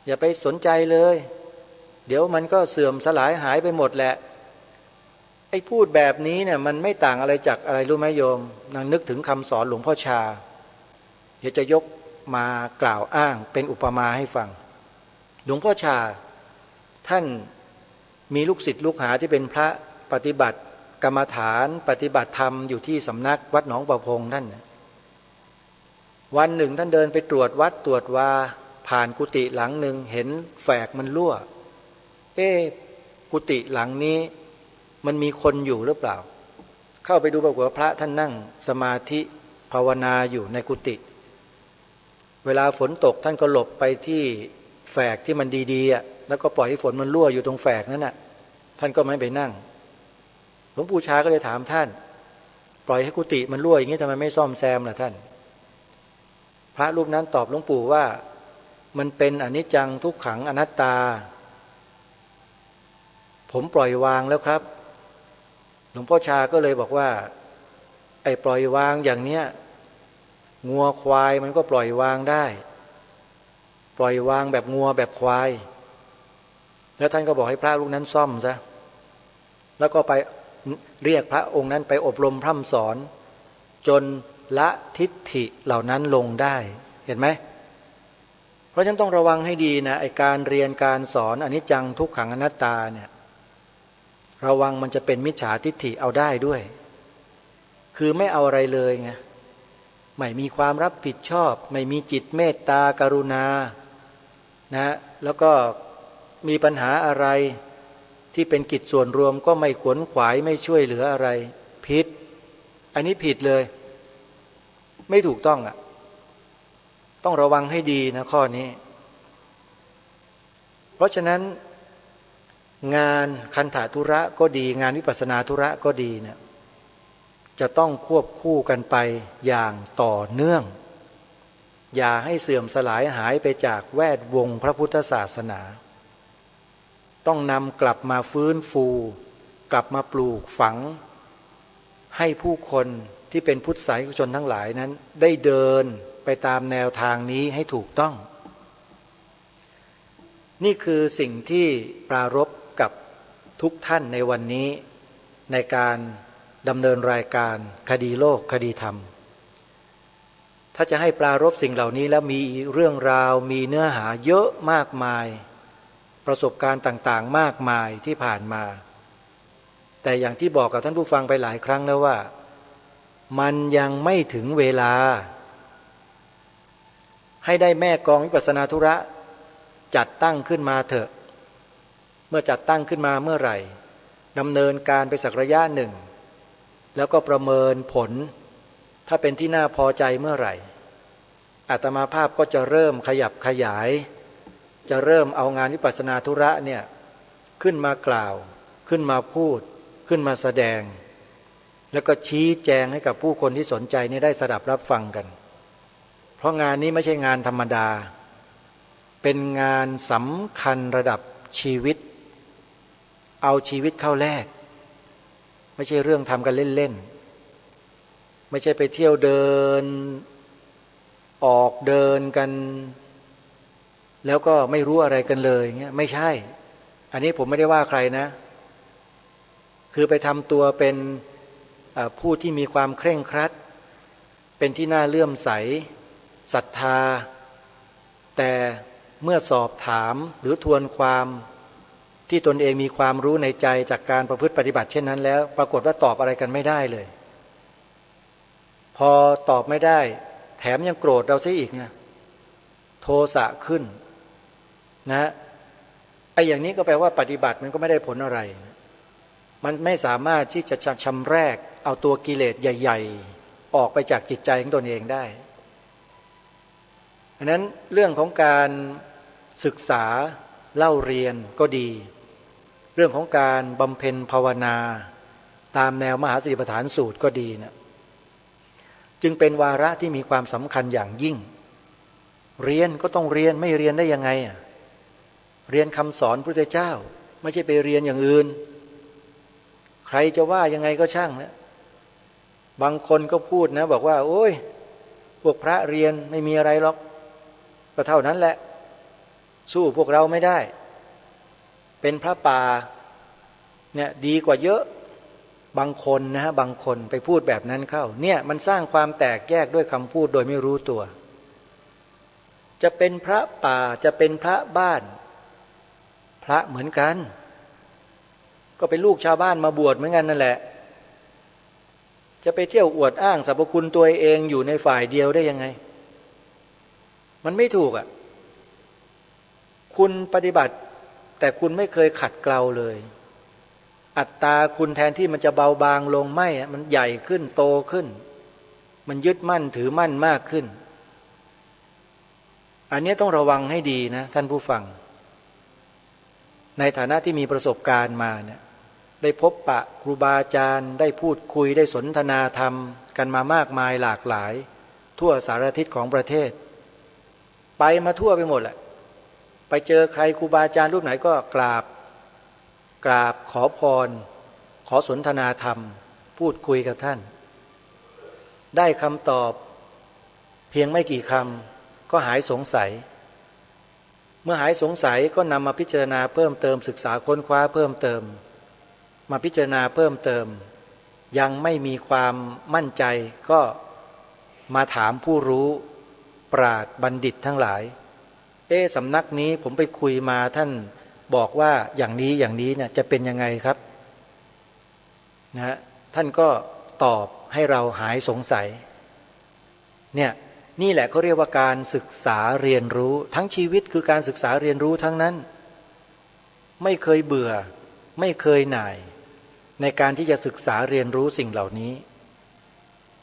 อย่าไปสนใจเลยเดี๋ยวมันก็เสื่อมสลายหายไปหมดแหละไอ้พูดแบบนี้เนี่ยมันไม่ต่างอะไรจากอะไรรู้ไหมโยมนางนึกถึงคำสอนหลวงพ่อชาเดี๋ยวจะยกมากล่าวอ้างเป็นอุปมาให้ฟังหลวงพ่อชาท่านมีลูกศิษย์ลูกหาที่เป็นพระปฏิบัติกรรมฐานปฏิบัติธรรมอยู่ที่สำนักวัดหนองประพงท่านวันหนึ่งท่านเดินไปตรวจวัดตรวจวาผ่านกุฏิหลังหนึ่งเห็นแฝกมันรั่วกุฏิหลังนี้มันมีคนอยู่หรือเปล่าเข้าไปดูปรากฏว่าพระท่านนั่งสมาธิภาวนาอยู่ในกุฏิเวลาฝนตกท่านก็หลบไปที่แฝกที่มันดีๆแล้วก็ปล่อยให้ฝนมันรั่วอยู่ตรงแฝกนั้นน่ะท่านก็ไม่ไปนั่งหลวงปู่ชาก็เลยถามท่านปล่อยให้กุฏิมันรั่วอย่างนี้ทำไมไม่ซ่อมแซมล่ะท่านพระรูปนั้นตอบหลวงปู่ว่ามันเป็นอนิจจังทุกขังอนัตตาผมปล่อยวางแล้วครับหลวงพ่อชาก็เลยบอกว่าไอ้ปล่อยวางอย่างเนี้ยงัวควายมันก็ปล่อยวางได้ปล่อยวางแบบงัวแบบควายแล้วท่านก็บอกให้พระรูปนั้นซ่อมซะแล้วก็ไปเรียกพระองค์นั้นไปอบรมพร่ำสอนจนละทิฏฐิเหล่านั้นลงได้เห็นไหมเพราะฉะนั้นต้องระวังให้ดีนะไอ้การเรียนการสอนอนิจจังทุกขังอนัตตาเนี่ยระวังมันจะเป็นมิจฉาทิฏฐิเอาได้ด้วยคือไม่เอาอะไรเลยไงไม่มีความรับผิดชอบไม่มีจิตเมตตากรุณานะแล้วก็ มีปัญหาอะไรที่เป็นกิจส่วนรวมก็ไม่ขวนขวายไม่ช่วยเหลืออะไรผิดอันนี้ผิดเลยไม่ถูกต้องอ่ะต้องระวังให้ดีนะข้อนี้เพราะฉะนั้นงานคันธธุระก็ดีงานวิปัสสนาธุระก็ดีเนี่ยจะต้องควบคู่กันไปอย่างต่อเนื่องอย่าให้เสื่อมสลายหายไปจากแวดวงพระพุทธศาสนาต้องนำกลับมาฟื้นฟูกลับมาปลูกฝังให้ผู้คนที่เป็นพุทธศาสนิกชนทั้งหลายนั้นได้เดินไปตามแนวทางนี้ให้ถูกต้องนี่คือสิ่งที่ปรารภกับทุกท่านในวันนี้ในการดำเนินรายการคดีโลกคดีธรรมถ้าจะให้ปรารภสิ่งเหล่านี้แล้วมีเรื่องราวมีเนื้อหาเยอะมากมายประสบการณ์ต่างๆมากมายที่ผ่านมาแต่อย่างที่บอกกับท่านผู้ฟังไปหลายครั้งแล้วว่ามันยังไม่ถึงเวลาให้ได้แม่กองวิปัสสนาธุระจัดตั้งขึ้นมาเถอะเมื่อจัดตั้งขึ้นมาเมื่อไหร่ดำเนินการไปสักระยะหนึ่งแล้วก็ประเมินผลถ้าเป็นที่น่าพอใจเมื่อไหร่อาตมาภาพก็จะเริ่มขยับขยายจะเริ่มเอางานวิปัสสนาธุระเนี่ยขึ้นมากล่าวขึ้นมาพูดขึ้นมาแสดงแล้วก็ชี้แจงให้กับผู้คนที่สนใจนี่ได้สดับรับฟังกันเพราะงานนี้ไม่ใช่งานธรรมดาเป็นงานสำคัญระดับชีวิตเอาชีวิตเข้าแลกไม่ใช่เรื่องทำกันเล่นๆไม่ใช่ไปเที่ยวเดินออกเดินกันแล้วก็ไม่รู้อะไรกันเลยเงี้ยไม่ใช่อันนี้ผมไม่ได้ว่าใครนะคือไปทำตัวเป็นผู้ที่มีความเคร่งครัดเป็นที่น่าเลื่อมใสศรัทธาแต่เมื่อสอบถามหรือทวนความที่ตนเองมีความรู้ในใจจากการประพฤติปฏิบัติเช่นนั้นแล้วปรากฏว่าตอบอะไรกันไม่ได้เลยพอตอบไม่ได้แถมยังโกรธเราซะอีกเนี่ยโทสะขึ้นนะไอ้อย่างนี้ก็แปลว่าปฏิบัติมันก็ไม่ได้ผลอะไรมันไม่สามารถที่จะชำแรกเอาตัวกิเลสใหญ่ๆออกไปจากจิตใจของตนเองได้ดังนั้นเรื่องของการศึกษาเล่าเรียนก็ดีเรื่องของการบำเพ็ญภาวนาตามแนวมหาสติปัฏฐานสูตรก็ดีนะจึงเป็นวาระที่มีความสำคัญอย่างยิ่งเรียนก็ต้องเรียนไม่เรียนได้ยังไงเรียนคำสอนพระพุทธเจ้าไม่ใช่ไปเรียนอย่างอื่นใครจะว่ายังไงก็ช่างนะบางคนก็พูดนะบอกว่าโอ้ยพวกพระเรียนไม่มีอะไรหรอกก็เท่านั้นแหละสู้พวกเราไม่ได้เป็นพระป่าเนี่ยดีกว่าเยอะบางคนนะฮะบางคนไปพูดแบบนั้นเข้าเนี่ยมันสร้างความแตกแยกด้วยคำพูดโดยไม่รู้ตัวจะเป็นพระป่าจะเป็นพระบ้านพระเหมือนกันก็เป็นลูกชาวบ้านมาบวชเหมือนกันนั่นแหละจะไปเที่ยวอวดอ้างสรรพคุณตัวเองอยู่ในฝ่ายเดียวได้ยังไงมันไม่ถูกอ่ะคุณปฏิบัติแต่คุณไม่เคยขัดเกลาเลยอัตตาคุณแทนที่มันจะเบาบางลงไม่มันใหญ่ขึ้นโตขึ้นมันยึดมั่นถือมั่นมากขึ้นอันนี้ต้องระวังให้ดีนะท่านผู้ฟังในฐานะที่มีประสบการณ์มาเนี่ยได้พบปะครูบาอาจารย์ได้พูดคุยได้สนทนาธรรมกันมามากมายหลากหลายทั่วสารทิศของประเทศไปมาทั่วไปหมดแหละไปเจอใครครูบาอาจารย์รูปไหนก็กราบขอพรขอสนทนาธรรมพูดคุยกับท่านได้คำตอบเพียงไม่กี่คำก็หายสงสัยเมื่อหายสงสัยก็นำมาพิจารณาเพิ่มเติมศึกษาค้นคว้าเพิ่มเติมมาพิจารณาเพิ่มเติมยังไม่มีความมั่นใจก็มาถามผู้รู้ปราชญ์บัณฑิตทั้งหลายสำนักนี้ผมไปคุยมาท่านบอกว่าอย่างนี้เนี่ยจะเป็นยังไงครับนะท่านก็ตอบให้เราหายสงสัยเนี่ยนี่แหละเขาเรียกว่าการศึกษาเรียนรู้ทั้งชีวิตคือการศึกษาเรียนรู้ทั้งนั้น ไม่เคยเบื่อไม่เคยหน่ายในการที่จะศึกษาเรียนรู้สิ่งเหล่านี้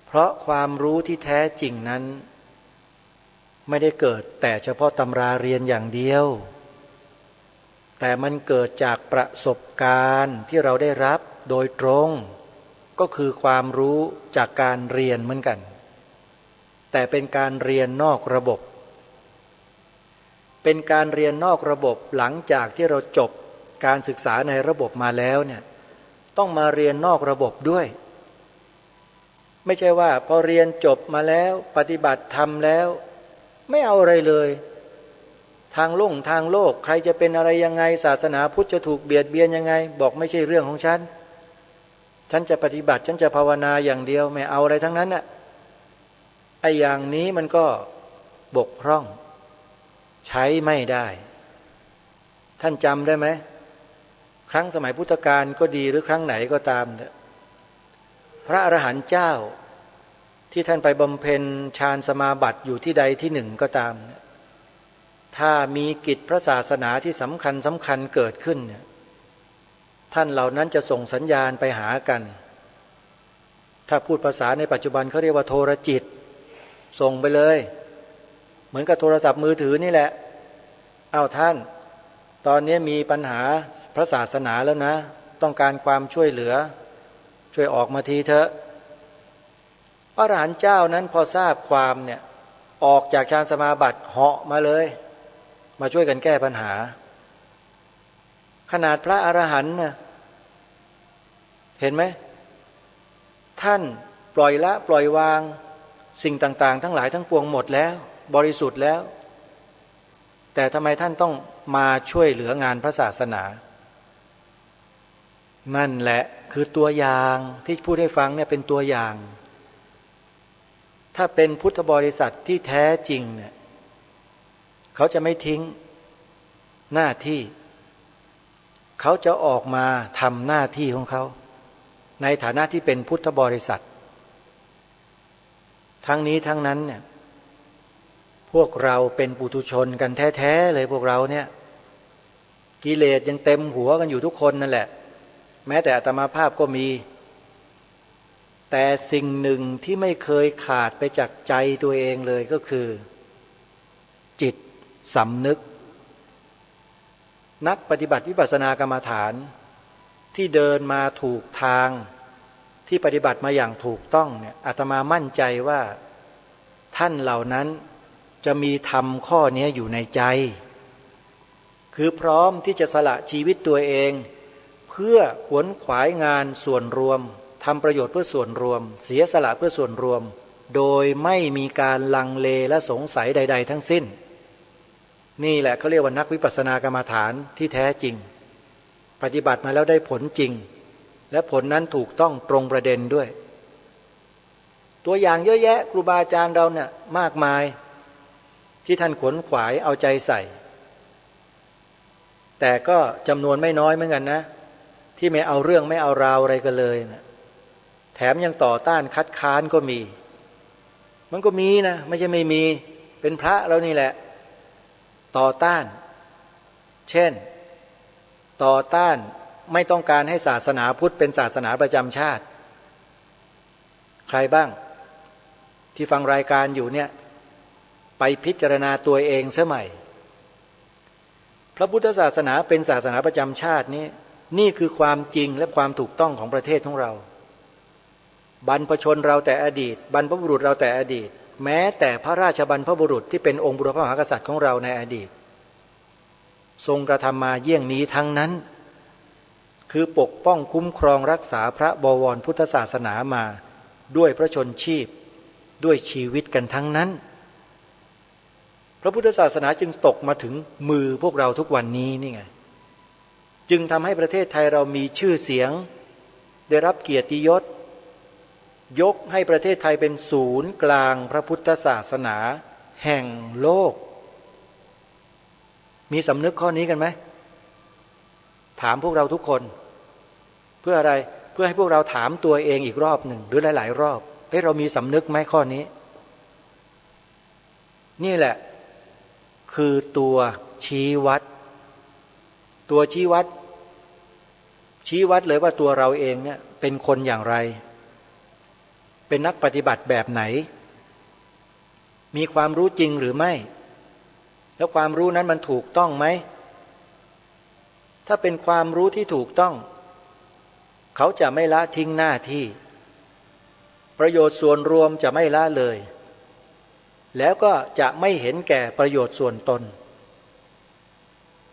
เพราะความรู้ที่แท้จริงนั้นไม่ได้เกิดแต่เฉพาะตำราเรียนอย่างเดียวแต่มันเกิดจากประสบการณ์ที่เราได้รับโดยตรงก็คือความรู้จากการเรียนเหมือนกันแต่เป็นการเรียนนอกระบบเป็นการเรียนนอกระบบหลังจากที่เราจบการศึกษาในระบบมาแล้วเนี่ยต้องมาเรียนนอกระบบด้วยไม่ใช่ว่าพอเรียนจบมาแล้วปฏิบัติธรรมแล้วไม่เอาอะไรเลยทางโลกใครจะเป็นอะไรยังไงศาสนาพุทธจะถูกเบียดเบียนยังไงบอกไม่ใช่เรื่องของฉันจะปฏิบัติฉันจะภาวนาอย่างเดียวไม่เอาอะไรทั้งนั้นน่ะไอ้อย่างนี้มันก็บกพร่องใช้ไม่ได้ท่านจำได้ไหมครั้งสมัยพุทธกาลก็ดีหรือครั้งไหนก็ตามพระอรหันต์เจ้าที่ท่านไปบำเพ็ญฌานสมาบัติอยู่ที่ใดที่หนึ่งก็ตามถ้ามีกิจพระศาสนาที่สำคัญเกิดขึ้นเนี่ยท่านเหล่านั้นจะส่งสัญญาณไปหากันถ้าพูดภาษาในปัจจุบันเขาเรียกว่าโทรจิตส่งไปเลยเหมือนกับโทรศัพท์มือถือนี่แหละเอาท่านตอนนี้มีปัญหาพระศาสนาแล้วนะต้องการความช่วยเหลือช่วยออกมาทีเถอะพระอรหันต์เจ้านั้นพอทราบความเนี่ยออกจากฌานสมาบัติเหาะมาเลยมาช่วยกันแก้ปัญหาขนาดพระอรหันต์น่ะเห็นไหมท่านปล่อยละปล่อยวางสิ่งต่างๆทั้งหลายทั้งปวงหมดแล้วบริสุทธิ์แล้วแต่ทำไมท่านต้องมาช่วยเหลืองานพระศาสนานั่นแหละคือตัวอย่างที่พูดให้ฟังเนี่ยเป็นตัวอย่างถ้าเป็นพุทธบริษัทที่แท้จริงเนี่ยเขาจะไม่ทิ้งหน้าที่เขาจะออกมาทำหน้าที่ของเขาในฐานะที่เป็นพุทธบริษัททั้งนี้ทั้งนั้นเนี่ยพวกเราเป็นปุถุชนกันแท้ๆเลยพวกเราเนี่ยกิเลสยังเต็มหัวกันอยู่ทุกคนนั่นแหละแม้แต่อาตมาภาพก็มีแต่สิ่งหนึ่งที่ไม่เคยขาดไปจากใจตัวเองเลยก็คือจิตสำนึกนักปฏิบัติวิปัสสนากรรมฐานที่เดินมาถูกทางที่ปฏิบัติมาอย่างถูกต้องเนี่ยอาตมามั่นใจว่าท่านเหล่านั้นจะมีธรรมข้อนี้อยู่ในใจคือพร้อมที่จะสละชีวิตตัวเองเพื่อขวนขวายงานส่วนรวมทำประโยชน์เพื่อส่วนรวมเสียสละเพื่อส่วนรวมโดยไม่มีการลังเลและสงสัยใดๆทั้งสิ้นนี่แหละเขาเรียกว่านักวิปัสสนากรรมฐานที่แท้จริงปฏิบัติมาแล้วได้ผลจริงและผลนั้นถูกต้องตรงประเด็นด้วยตัวอย่างเยอะแยะครูบาอาจารย์เราเนี่ยมากมายที่ท่านขวนขวายเอาใจใส่แต่ก็จำนวนไม่น้อยเหมือนกันนะที่ไม่เอาเรื่องไม่เอาราวอะไรกันเลยนะแถมยังต่อต้านคัดค้านก็มีมันก็มีนะไม่ใช่ไม่มีเป็นพระเรานี่แหละต่อต้านเช่นต่อต้านไม่ต้องการให้ศาสนาพุทธเป็นศาสนาประจำชาติใครบ้างที่ฟังรายการอยู่เนี่ยไปพิจารณาตัวเองเสียใหม่พระพุทธศาสนาเป็นศาสนาประจำชาตินี้นี่คือความจริงและความถูกต้องของประเทศของเราบรรพชนเราแต่อดีตบรรพบุรุษเราแต่อดีตแม้แต่พระราชบรรพบุรุษที่เป็นองค์บุรพมหากษัตริย์ของเราในอดีตทรงกระทำมาเยี่ยงนี้ทั้งนั้นคือปกป้องคุ้มครองรักษาพระบวรพุทธศาสนามาด้วยพระชนชีพด้วยชีวิตกันทั้งนั้นพระพุทธศาสนาจึงตกมาถึงมือพวกเราทุกวันนี้นี่ไงจึงทำให้ประเทศไทยเรามีชื่อเสียงได้รับเกียรติยศยกให้ประเทศไทยเป็นศูนย์กลางพระพุทธศาสนาแห่งโลกมีสำนึกข้อนี้กันไหมถามพวกเราทุกคนเพื่ออะไรเพื่อให้พวกเราถามตัวเองอีกรอบหนึ่งหรือหลายๆรอบเรามีสำนึกไหมข้อนี้นี่แหละคือตัวชี้วัด ตัวชี้วัดเลยว่าตัวเราเองเนี่ยเป็นคนอย่างไรเป็นนักปฏิบัติแบบไหนมีความรู้จริงหรือไม่แล้วความรู้นั้นมันถูกต้องไหมถ้าเป็นความรู้ที่ถูกต้องเขาจะไม่ละทิ้งหน้าที่ประโยชน์ส่วนรวมจะไม่ละเลยแล้วก็จะไม่เห็นแก่ประโยชน์ส่วนตน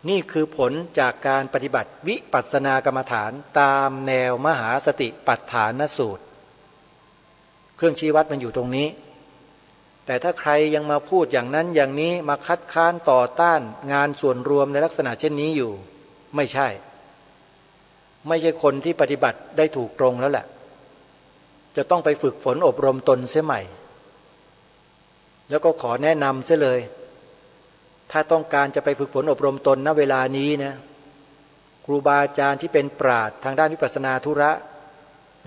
นี่คือผลจากการปฏิบัติวิปัสสนากรรมฐานตามแนวมหาสติปัฏฐานสูตรเครื่องชี้วัดมันอยู่ตรงนี้แต่ถ้าใครยังมาพูดอย่างนั้นอย่างนี้มาคัดค้านต่อต้านงานส่วนรวมในลักษณะเช่นนี้อยู่ไม่ใช่คนที่ปฏิบัติได้ถูกตรงแล้วแหละจะต้องไปฝึกฝนอบรมตนเสียใหม่แล้วก็ขอแนะนำเสียเลยถ้าต้องการจะไปฝึกฝนอบรมตนณเวลานี้นะครูบาอาจารย์ที่เป็นปราชญ์ทางด้านวิปัสสนาธุระ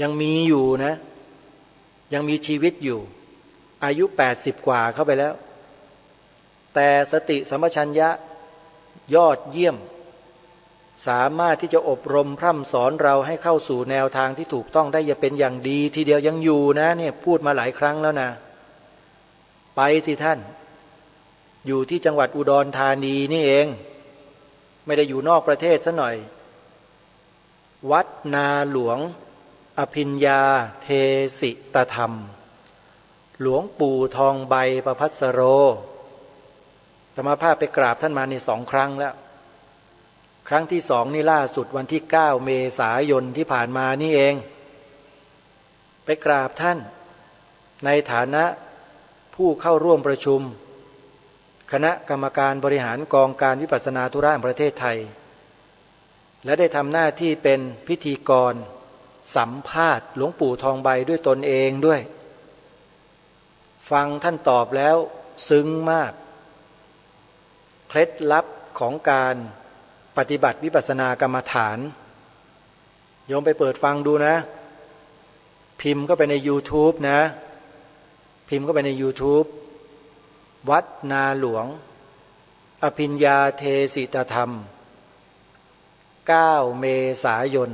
ยังมีอยู่นะยังมีชีวิตอยู่อายุ80กว่าเข้าไปแล้วแต่สติสัมปชัญญะยอดเยี่ยมสามารถที่จะอบรมพร่ำสอนเราให้เข้าสู่แนวทางที่ถูกต้องได้อย่าเป็นอย่างดีทีเดียวยังอยู่นะเนี่ยพูดมาหลายครั้งแล้วนะไปสิท่านอยู่ที่จังหวัดอุดรธานีนี่เองไม่ได้อยู่นอกประเทศซะหน่อยวัดนาหลวงอภิญญาเทศิตธรรมหลวงปู่ทองใบประภัสโรอาตมาภาพไปกราบท่านมานี่2 ครั้งแล้วครั้งที่2นี่ล่าสุดวันที่9 เมษายนที่ผ่านมานี่เองไปกราบท่านในฐานะผู้เข้าร่วมประชุมคณะกรรมการบริหารกองการวิปัสสนาธุระแห่งประเทศไทยและได้ทำหน้าที่เป็นพิธีกรสัมภาษณ์หลวงปู่ทองใบด้วยตนเองด้วยฟังท่านตอบแล้วซึ้งมากเคล็ดลับของการปฏิบัติวิปัสสนากรรมฐานโยมไปเปิดฟังดูนะพิมพ์ก็ไปใน YouTube นะพิมพ์ก็ไปใน YouTube วัดนาหลวงอภิญญาเทศิตธรรม9 เมษายน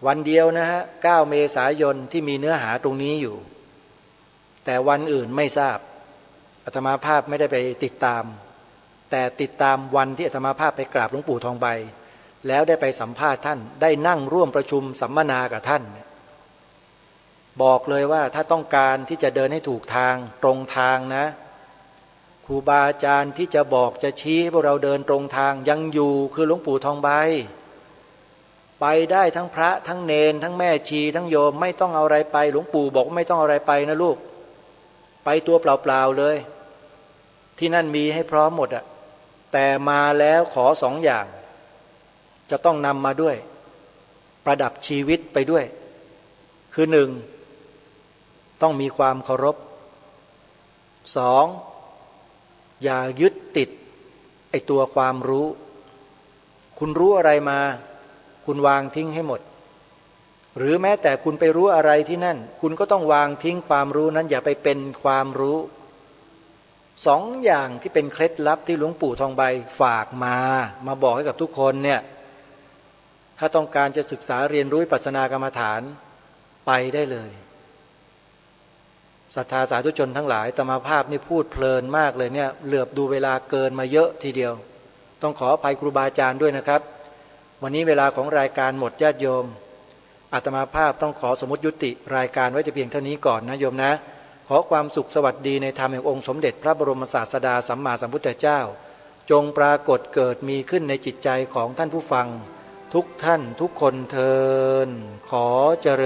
วันเดียวนะฮะ9 เมษายนที่มีเนื้อหาตรงนี้อยู่แต่วันอื่นไม่ทราบอาตมาภาพไม่ได้ไปติดตามแต่ติดตามวันที่อาตมาภาพไปกราบหลวงปู่ทองใบแล้วได้ไปสัมภาษณ์ท่านได้นั่งร่วมประชุมสัมมนากับท่านบอกเลยว่าถ้าต้องการที่จะเดินให้ถูกทางตรงทางนะครูบาอาจารย์ที่จะบอกจะชี้ให้พวกเราเดินตรงทางยังอยู่คือหลวงปู่ทองใบไปได้ทั้งพระทั้งเนนทั้งแม่ชีทั้งโยมไม่ต้องเอาอะไรไปหลวงปู่บอกไม่ต้องเอาอะไรไปนะลูกไปตัวเปล่าๆเลยที่นั่นมีให้พร้อมหมดอะแต่มาแล้วขอ2 อย่างจะต้องนำมาด้วยประดับชีวิตไปด้วยคือ1ต้องมีความเคารพ2อย่ายึดติดไอ้ตัวความรู้คุณรู้อะไรมาคุณวางทิ้งให้หมดหรือแม้แต่คุณไปรู้อะไรที่นั่นคุณก็ต้องวางทิ้งความรู้นั้นอย่าไปเป็นความรู้2 อย่างที่เป็นเคล็ดลับที่หลวงปู่ทองใบฝากมาบอกให้กับทุกคนเนี่ยถ้าต้องการจะศึกษาเรียนรู้วิปัสสนากรรมฐานไปได้เลยศรัทธาสาธุชนทั้งหลายอาตมาภาพนี่พูดเพลินมากเลยเนี่ยเหลือบดูเวลาเกินมาเยอะทีเดียวต้องขออภัยครูบาอาจารย์ด้วยนะครับวันนี้เวลาของรายการหมดญาติโยมอาตมาภาพต้องขอสมมุติยุติรายการไว้แต่เพียงเท่านี้ก่อนนะโยมนะขอความสุขสวัสดีในธรรมแห่งองค์สมเด็จพระบรมศาสดาสัมมาสัมพุทธเจ้าจงปรากฏเกิดมีขึ้นในจิตใจของท่านผู้ฟังทุกท่านทุกคนเทอญขอเจริญ